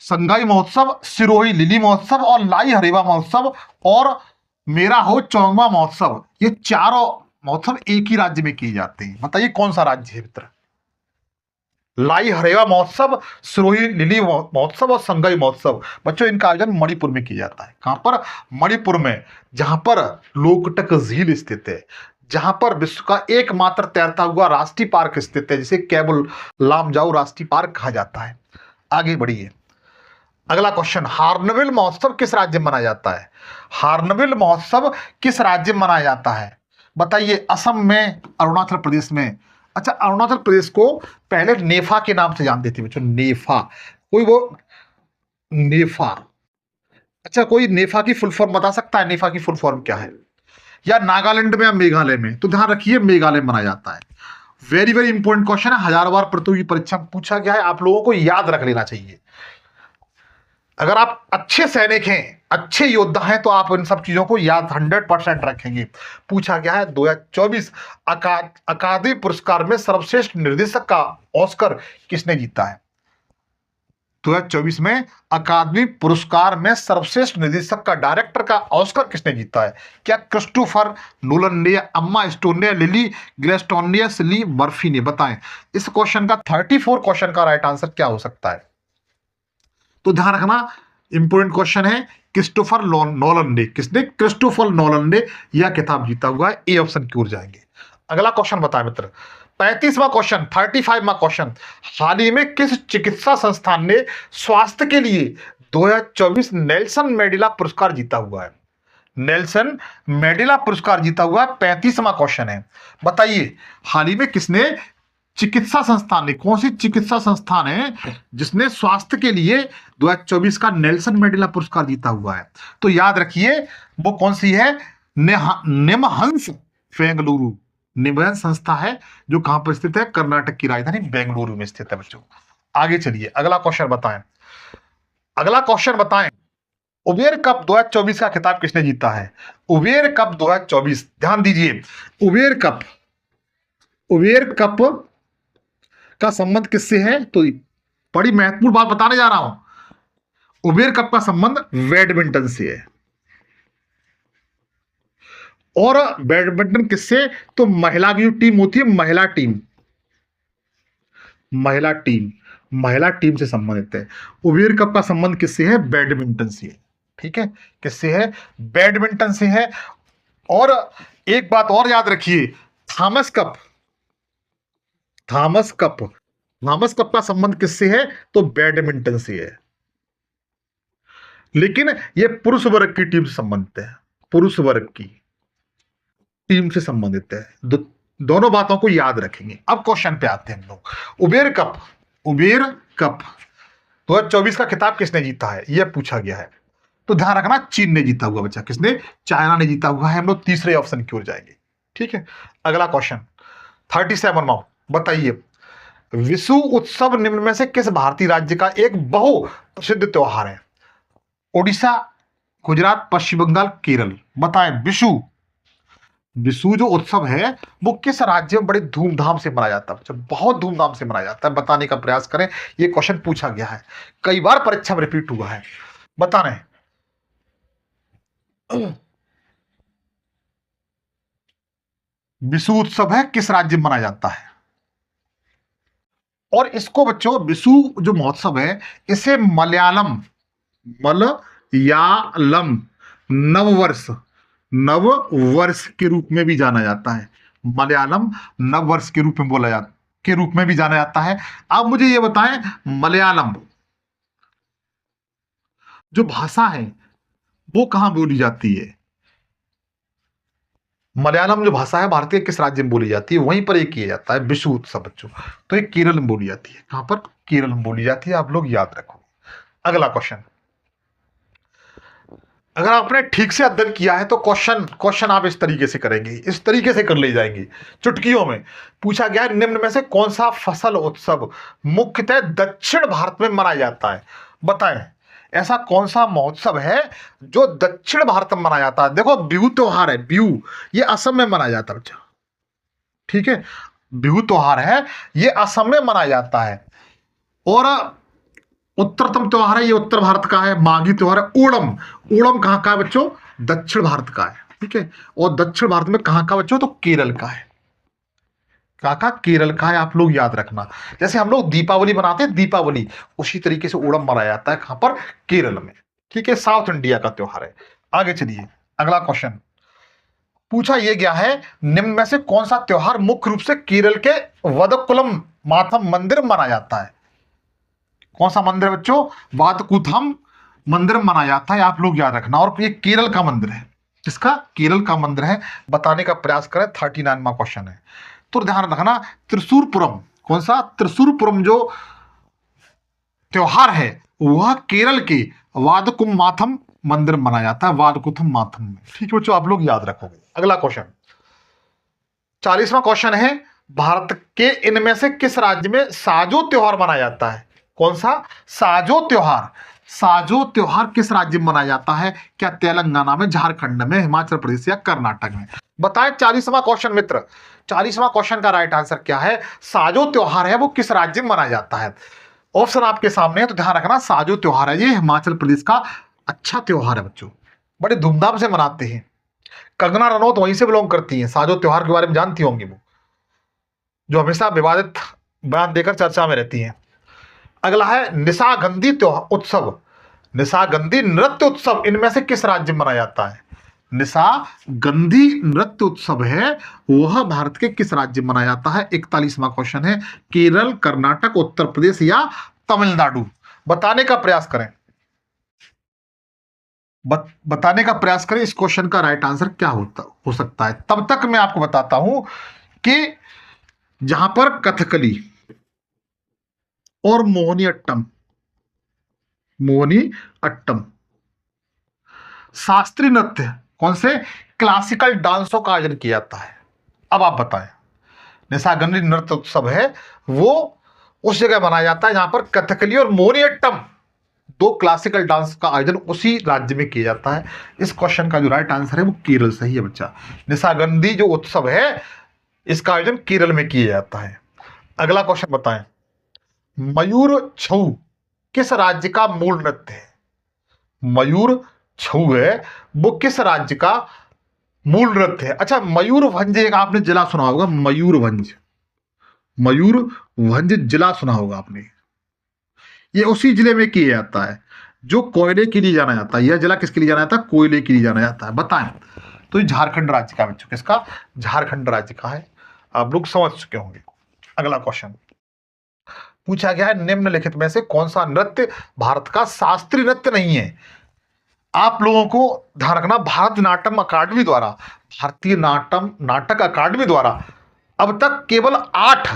संगाई महोत्सव, सिरोही लिली महोत्सव और लाई हरेबा महोत्सव और मेरा हो चौंगवा महोत्सव, ये चारों महोत्सव एक ही राज्य में किए जाते हैं। बताइए कौन सा राज्य है मित्र? लाई हरेबा महोत्सव, सिरोही लिली महोत्सव और संगाई महोत्सव बच्चों, इनका आयोजन मणिपुर में किया जाता है। कहां पर? मणिपुर में, जहां पर लोकटक झील स्थित है, जहां पर विश्व का एकमात्र तैरता हुआ राष्ट्रीय पार्क स्थित है, जिसे केबल लामजाओ राष्ट्रीय पार्क कहा जाता है। आगे बढ़िए, अगला क्वेश्चन। हार्नबिल महोत्सव किस राज्य में मनाया जाता है? हार्नबिल महोत्सव किस राज्य में मनाया जाता है? बताइए। असम में, अरुणाचल प्रदेश में। अच्छा, अरुणाचल प्रदेश को पहले नेफा के नाम से जानते थे बच्चों, नेफा। कोई वो नेफा, अच्छा कोई नेफा की फुल फॉर्म बता सकता है? नेफा की फुल फॉर्म क्या है? या नागालैंड में या मेघालय में? तो ध्यान रखिए, मेघालय में मनाया जाता है। वेरी वेरी इंपॉर्टेंट क्वेश्चन है, 1000 बार प्रतियोगी परीक्षा में पूछा गया है, आप लोगों को याद रख लेना चाहिए। अगर आप अच्छे सैनिक हैं, अच्छे योद्धा हैं, तो आप इन सब चीजों को याद 100% रखेंगे। पूछा गया है 2024 अकादमी पुरस्कार में सर्वश्रेष्ठ निर्देशक का ऑस्कर किसने जीता है? 2024 में अकादमी पुरस्कार में सर्वश्रेष्ठ निर्देशक का, डायरेक्टर का ऑस्कर किसने जीता है? क्या क्रिस्टोफर नोलन ने, अम्मा स्टोन ने, लिली ग्लैस्टोन ने, सिली मर्फी ने? बताएं। इस क्वेश्चन का 34 क्वेश्चन का राइट आंसर क्या हो सकता है? तो ध्यान रखना, इंपोर्टेंट क्वेश्चन है, क्रिस्टोफर नोलन ने। किसने? क्रिस्टोफर नोलन ने यह किताब जीता हुआ है। ए ऑप्शन की ओर जाएंगे। अगला क्वेश्चन बताएं मित्र, 35वां क्वेश्चन, 35वां क्वेश्चन। हाल ही में किस चिकित्सा संस्थान ने स्वास्थ्य के लिए 2024 नेल्सन मेंडेला पुरस्कार जीता हुआ है? नेल्सन मेंडेला पुरस्कार जीता हुआ 35वां क्वेश्चन है। बताइए, हाल ही में किसने, चिकित्सा संस्थान ने, कौन सी चिकित्सा संस्थान है जिसने स्वास्थ्य के लिए 2024 का नेल्सन मेंडेला पुरस्कार जीता हुआ है? तो याद रखिए, वो कौन सी है? निमहंस बेंगलुरु, निमहंस संस्था है, जो कहां पर स्थित है? कर्नाटक की राजधानी बेंगलुरु में स्थित है बच्चों। आगे चलिए, अगला क्वेश्चन बताएं। अगला क्वेश्चन बताएं, उबेर कप 2024 का खिताब किसने जीता है? उबेर कप 2024, ध्यान दीजिए, उबेर कप, उबेर कप का संबंध किससे है? तो बड़ी महत्वपूर्ण बात बताने जा रहा हूं। उबेर कप का संबंध बैडमिंटन से है। और बैडमिंटन किससे? तो महिला की जो टीम होती है, महिला टीम, महिला टीम, महिला टीम से संबंधित है। उबेर कप का संबंध किससे है? बैडमिंटन से है। ठीक है, किससे है? बैडमिंटन से है। और एक बात और याद रखिए, Thomas cup, Thomas cup, Thomas cup का संबंध किससे है? तो बैडमिंटन से है। लेकिन यह पुरुष वर्ग की टीम से संबंधित है, पुरुष वर्ग की टीम से संबंधित है। दोनों बातों को याद रखेंगे। अब क्वेश्चन पे आते हैं हम लोग। उबेर कप, उबेर कप 2024 का खिताब किसने जीता है, यह पूछा गया है। तो ध्यान रखना, चीन ने जीता हुआ बच्चा। किसने? चाइना ने जीता हुआ है। हम लोग तीसरे ऑप्शन की ओर जाएंगे। ठीक है, अगला क्वेश्चन, 37वां बताइए, विशु उत्सव निम्न में से किस भारतीय राज्य का एक बहु प्रसिद्ध त्योहार है? ओडिशा, गुजरात, पश्चिम बंगाल, केरल। बताएं, विशु विशु जो उत्सव है वो किस राज्य में बड़े धूमधाम से मनाया जाता है? बहुत धूमधाम से मनाया जाता है, बताने का प्रयास करें। ये क्वेश्चन पूछा गया है, कई बार परीक्षा में रिपीट हुआ है, बता रहे हैं। विशु उत्सव है किस राज्य में मनाया जाता है? और इसको बच्चों, विशु जो महोत्सव है इसे मलयालम नववर्ष नववर्ष के रूप में भी जाना जाता है। मलयालम नववर्ष के रूप में के रूप में भी जाना जाता है। अब मुझे ये बताएं, मलयालम जो भाषा है वो कहां बोली जाती है? मलयालम जो भाषा है भारतीय किस राज्य में बोली जाती है? वहीं पर ये किया जाता है विशु उत्सव बच्चों। तो ये केरल में बोली जाती है। कहां पर? केरल में बोली जाती है, आप लोग याद रखो। अगला क्वेश्चन, अगर आपने ठीक से अध्ययन किया है तो क्वेश्चन आप इस तरीके से करेंगे, इस तरीके से कर ले जाएंगे। चुटकियों में पूछा गया है, निम्न में से कौन सा फसल उत्सव मुख्यतः दक्षिण भारत में मनाया जाता है? बताएं, ऐसा कौन सा महोत्सव है जो दक्षिण भारत में मनाया जाता है? देखो, बिहू त्योहार है, बिहू ये असम में मनाया जाता है बच्चा, ठीक है। बिहू त्योहार है, ये असम में मनाया जाता है। और उत्तरतम त्योहार है, ये उत्तर भारत का है, माघी त्योहार है। ओणम, ओणम कहां का है बच्चों? दक्षिण भारत का है, ठीक है। और दक्षिण भारत में कहां का बच्चों? तो केरल का है। कहां? केरल का है, आप लोग याद रखना। जैसे हम लोग दीपावली मनाते हैं, दीपावली उसी तरीके से ओणम मनाया जाता है। कहां पर? केरल में, ठीक है। साउथ इंडिया का त्योहार है। आगे चलिए, अगला क्वेश्चन पूछा यह गया है, निम्न में से कौन सा त्योहार मुख्य रूप से केरल के वदकुलम मातम मंदिर मनाया जाता है? कौन सा मंदिर बच्चों? वादकुथम मंदिर मनाया जाता है, आप लोग याद रखना। और ये केरल का मंदिर है। किसका? केरल का मंदिर है। बताने का प्रयास करें, 39वां क्वेश्चन है। तो ध्यान रखना, त्रिशूरपुरम, कौन सा? त्रिशूरपुरम जो त्योहार है वह केरल के वादकुमाथम मंदिर मनाया जाता है, वादकुथम माथम में, ठीक है बच्चों, आप लोग याद रखोगे। अगला क्वेश्चन, 40वां क्वेश्चन है, भारत के इनमें से किस राज्य में साजो त्योहार मनाया जाता है? कौन सा? साजो त्योहार। साजो त्योहार किस राज्य में मनाया जाता है? क्या तेलंगाना में, झारखंड में, हिमाचल प्रदेश या कर्नाटक में? बताएं 40वां क्वेश्चन मित्र। 40वां क्वेश्चन का राइट आंसर क्या है? साजो त्योहार है वो किस राज्य में मनाया जाता है? ऑप्शन आपके सामने है, तो ध्यान रखना। साजो त्योहार है ये हिमाचल प्रदेश का अच्छा त्योहार है बच्चों, बड़े धूमधाम से मनाते हैं। कंगना रनौत वहीं से बिलोंग करती हैं, साजो त्योहार के बारे में जानती होंगी वो, जो हमेशा विवादित बयान देकर चर्चा में रहती हैं। अगला है निशागंधी उत्सव, निशागंधी नृत्य उत्सव इनमें से किस राज्य में मनाया जाता है? निशागंधी नृत्य उत्सव है वह भारत के किस राज्य में मनाया जाता है? 41वां क्वेश्चन है, केरल, कर्नाटक, उत्तर प्रदेश या तमिलनाडु? बताने का प्रयास करें, बताने का प्रयास करें इस क्वेश्चन का राइट आंसर क्या हो सकता है। तब तक मैं आपको बताता हूं कि जहां पर कथकली और मोहिनी अट्टम शास्त्रीय नृत्य, कौन से? क्लासिकल डांसों का आयोजन किया जाता है। अब आप बताएं, निशागंधी नृत्य उत्सव है वो उस जगह मनाया जाता है जहां पर कथकली और मोहिनीअट्टम दो क्लासिकल डांस का आयोजन उसी राज्य में किया जाता है। इस क्वेश्चन का जो राइट आंसर है वो केरल सही है बच्चा। निशागंधी जो उत्सव है इसका आयोजन केरल में किया जाता है। अगला क्वेश्चन बताएं, मयूर छऊ किस राज्य का मूल नृत्य है? मयूर छऊ है वो किस राज्य का मूल नृत्य है? अच्छा, मयूरभंज एक आपने जिला सुना होगा, मयूरभंज, मयूरभंज जिला सुना होगा आपने। ये उसी जिले में किया जाता है जो कोयले के लिए जाना जाता है। यह जिला किसके लिए जाना जाता है? कोयले के लिए जाना जाता है। बताएं, तो ये झारखंड राज्य का बच्चों, किसका? झारखंड राज्य का है, आप लोग समझ चुके होंगे। अगला क्वेश्चन पूछा गया है, निम्नलिखित में से कौन सा नृत्य भारत का शास्त्रीय नृत्य नहीं है? आप लोगों को ध्यान रखना, भारतीय नाट्यम अकादमी द्वारा, भारतीय नाटक अकादमी द्वारा अब तक केवल 8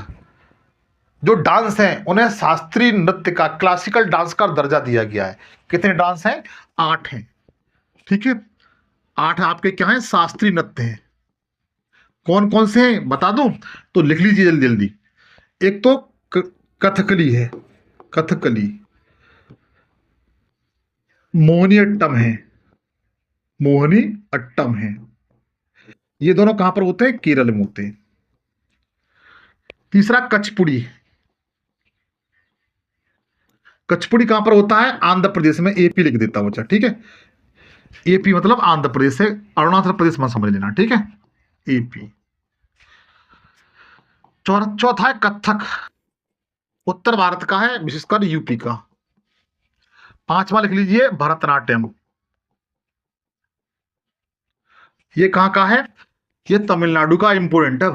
जो डांस हैं उन्हें शास्त्रीय नृत्य का, क्लासिकल डांस का दर्जा दिया गया है। कितने डांस हैं? 8 हैं, ठीक है। 8 आपके क्या हैं? शास्त्रीय नृत्य हैं। कौन कौन से हैं बता दूं? तो लिख लीजिए जल्दी जल्दी। एक तो कथकली है, कथकली। मोहिनी अट्टम है, मोहिनी अट्टम है। ये दोनों कहां पर होते हैं? केरल में होते हैं। तीसरा कचपुड़ी। कचपुड़ी कहां पर होता है? आंध्र प्रदेश में। एपी लिख देता हूं बच्चा, ठीक है। एपी मतलब आंध्र प्रदेश से, अरुणाचल प्रदेश में समझ लेना, ठीक है। एपी। चौथा है कथक, उत्तर भारत का है, विशेषकर यूपी का। पांचवा लिख लीजिए भरतनाट्यम। ये कहां का है? ये तमिलनाडु का इंपोर्टेंट है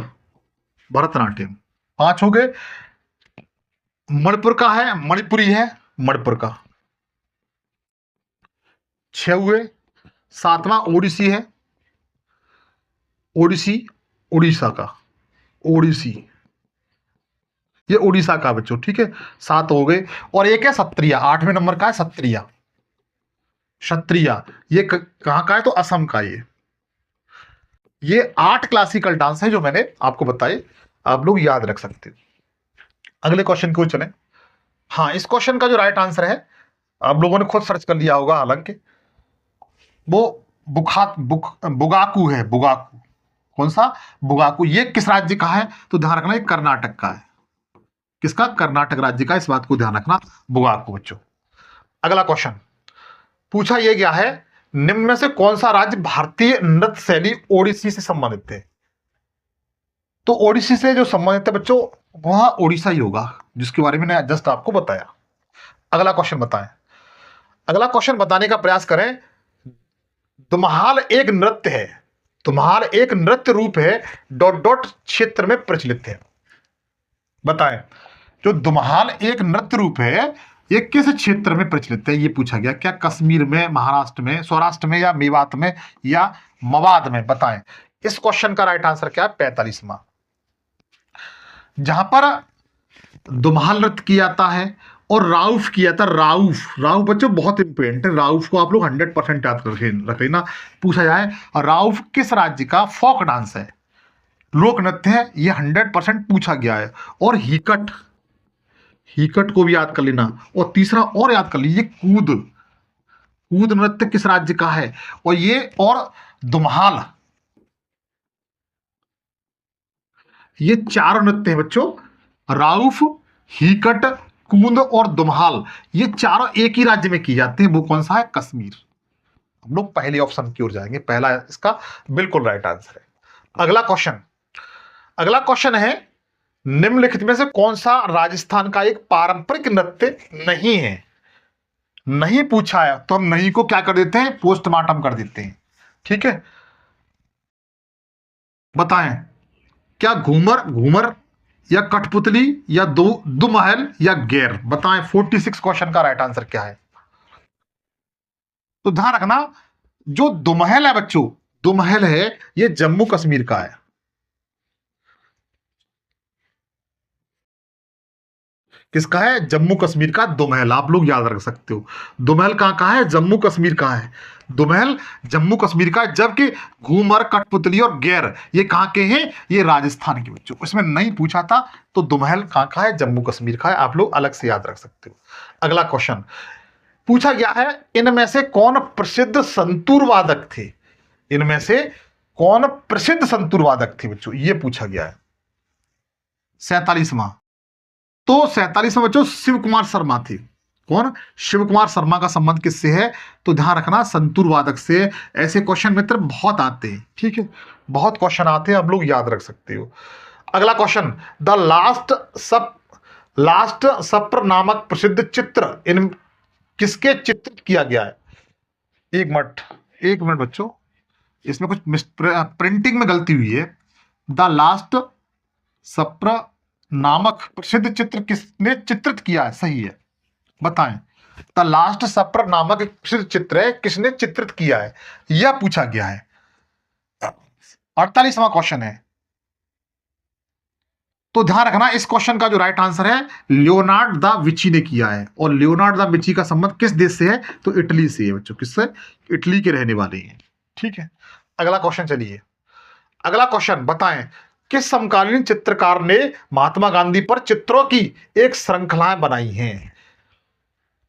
भरतनाट्यम। पांच हो गए। मणिपुर का है, मणिपुरी है, मणिपुर का। छह हुए। सातवां ओडिसी है, ओडिसी, उड़ीसा का, ओडिसी। ये उड़ीसा का बच्चों, ठीक है। सात हो गए। और एक है सत्रिया, 8वें नंबर का है सत्रिया। क्षत्रिया ये कहां का है? तो असम का। ये 8 क्लासिकल डांस है जो मैंने आपको बताए, आप लोग याद रख सकते हो। अगले क्वेश्चन को चलें। हाँ, इस क्वेश्चन का जो राइट आंसर है, आप लोगों ने खुद सर्च कर लिया होगा हालांकि, वो बुगाकू है, बुगाकू। कौन सा? बुगाकू। ये किस राज्य का है? तो ध्यान रखना, ये कर्नाटक का है। किसका? कर्नाटक राज्य का। इस बात को ध्यान रखना, बुगाकू बच्चों। अगला क्वेश्चन पूछा यह गया है, निम्न में से कौन सा राज्य भारतीय नृत्य शैली ओडिसी से संबंधित है? तो ओडिसी से जो संबंधित है बच्चों, वह ओडिशा ही होगा, जिसके बारे में मैंने जस्ट आपको बताया। अगला क्वेश्चन बताएं। अगला क्वेश्चन बताने का प्रयास करें। धुमाल एक नृत्य है, धुमाल एक नृत्य रूप है, डॉट डॉट क्षेत्र में प्रचलित है। बताएं, जो धुमाल एक नृत्य रूप है, ये किस क्षेत्र में प्रचलित है? ये पूछा गया। क्या कश्मीर में, महाराष्ट्र में, सौराष्ट्र में, या मेवात में, या मवाद में? बताएं। इस क्वेश्चन का राइट आंसर क्या है? 45वां। जहां पर धुमाल नृत्य किया जाता है और राउफ किया था, राउफ। राउफ बच्चों बहुत इंपॉर्टेंट है, राउफ को आप लोग 100% याद रख लेना। पूछा जाए राउफ किस राज्य का फोक डांस है, लोक नृत्य है, ये 100% पूछा गया है। और हिकट, हिकट को भी याद कर लेना। और तीसरा और याद कर लीजिए, कूद, कूद नृत्य किस राज्य का है? और ये और धुमाल, ये चारों नृत्य हैं बच्चों, राउफ, हिकट, कूंद और धुमाल, ये चारों एक ही राज्य में किए जाते हैं। वो कौन सा है? कश्मीर। हम लोग पहले ऑप्शन की ओर जाएंगे, पहला इसका बिल्कुल राइट आंसर है। अगला क्वेश्चन, अगला क्वेश्चन है, निम्नलिखित में से कौन सा राजस्थान का एक पारंपरिक नृत्य नहीं है? नहीं पूछा है तो हम नहीं को क्या कर देते हैं? पोस्टमार्टम कर देते हैं, ठीक है। बताएं, क्या घूमर, घूमर, या कठपुतली, या दुमहल, या गैर? बताएं 46 क्वेश्चन का राइट आंसर क्या है? तो ध्यान रखना, जो दुमहल है बच्चों, दुमहल है, ये जम्मू कश्मीर का है। किसका है? जम्मू कश्मीर का दुमहल। आप लोग याद रख सकते हो, दुमहल कहां का है? जम्मू कश्मीर का है। दुमहल जम्मू कश्मीर का है, जबकि घूमर, कठपुतली और गैर ये कहां के हैं? ये राजस्थान के बच्चों। इसमें नहीं पूछा था, तो दुमहल कहां का है? जम्मू कश्मीर का है। आप लोग अलग से याद रख सकते हो। अगला क्वेश्चन पूछा गया है, इनमें से कौन प्रसिद्ध संतूर वादक थे? इनमें से कौन प्रसिद्ध संतूर वादक थे बच्चों? ये पूछा गया है। 47वां। तो 47वां बच्चों शिव कुमार शर्मा थे। कौन? शिव कुमार शर्मा का संबंध किससे है? तो ध्यान रखना, संतूर वादक से। ऐसे क्वेश्चन मित्र बहुत आते हैं, ठीक है, बहुत क्वेश्चन आते हैं, आप लोग याद रख सकते हो। अगला क्वेश्चन, द लास्ट सप्र नामक प्रसिद्ध चित्र इन किसके चित्रित किया गया है? एक मिनट, एक मिनट बच्चों, इसमें कुछ प्रिंटिंग में गलती हुई है। द लास्ट सप्र नामक प्रसिद्ध चित्र किसने चित्रित किया है? सही है, बताएं। द लास्ट सप्र नामक एक प्रसिद्ध चित्र है, किसने चित्रित किया है? यह पूछा गया है। 48वां क्वेश्चन है। तो ध्यान रखना, इस क्वेश्चन का जो राइट आंसर है, लियोनार्ड दा विंची ने किया है। और लियोनार्ड दा विंची का संबंध किस देश से है? तो इटली से है बच्चों। किससे? इटली के रहने वाले हैं, ठीक है। अगला क्वेश्चन चलिए, अगला क्वेश्चन, बताएं किस समकालीन चित्रकार ने महात्मा गांधी पर चित्रों की एक श्रृंखलाएं बनाई हैं।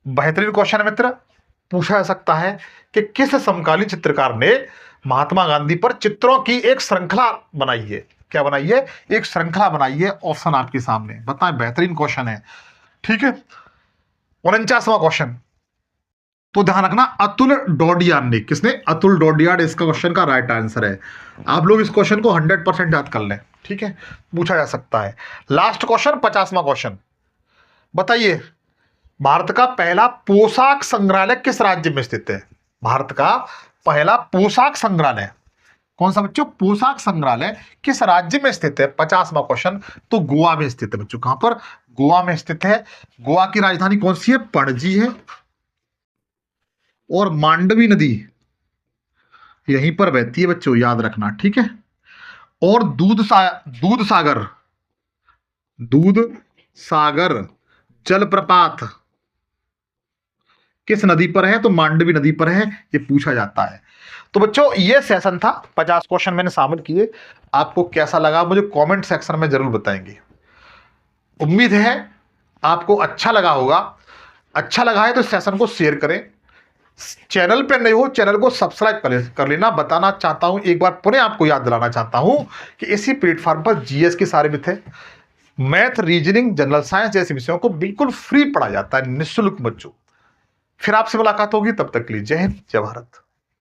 बेहतरीन क्वेश्चन है मित्र, पूछा जा सकता है कि किस समकालीन चित्रकार ने महात्मा गांधी पर चित्रों की एक श्रृंखला बनाई है। क्या बनाई है? एक श्रृंखला बनाई है। ऑप्शन आपके सामने, बताएं। बेहतरीन क्वेश्चन है, ठीक है। 49वां क्वेश्चन, तो ध्यान रखना, अतुल डोडियार ने, किसने? अतुल डोडियार इसका क्वेश्चन का राइट आंसर है। आप लोग इस क्वेश्चन को 100% याद कर लें, ठीक है, पूछा जा सकता है। लास्ट क्वेश्चन, 50वां क्वेश्चन, बताइए भारत का पहला पोशाक संग्रहालय किस राज्य में स्थित है? भारत का पहला पोशाक संग्रहालय कौन सा बच्चों? पोशाक संग्रहालय किस राज्य में स्थित है? 50वां क्वेश्चन, तो गोवा में स्थित है बच्चों। कहां पर? गोवा में स्थित है। गोवा की राजधानी कौन सी है? पणजी है। और मांडवी नदी यहीं पर बहती है बच्चों, याद रखना, ठीक है। और दूध सागर जलप्रपात किस नदी पर है? तो मांडवी नदी पर है, ये पूछा जाता है। तो बच्चों ये सेशन था, 50 क्वेश्चन मैंने शामिल किए। आपको कैसा लगा मुझे कमेंट सेक्शन में जरूर बताएंगे। उम्मीद है आपको अच्छा लगा होगा। अच्छा लगा है तो इस सेशन को शेयर करें। चैनल पे नए हो, चैनल को सब्सक्राइब कर लेना। बताना चाहता हूं, एक बार पुनः आपको याद दिलाना चाहता हूं कि इसी प्लेटफॉर्म पर जीएस के सारे विषय, मैथ, रीजनिंग, जनरल साइंस जैसे विषयों को बिल्कुल फ्री पढ़ा जाता है, निःशुल्क बच्चों। फिर आपसे मुलाकात होगी, तब तक के लिए जय हिंद, जय भारत।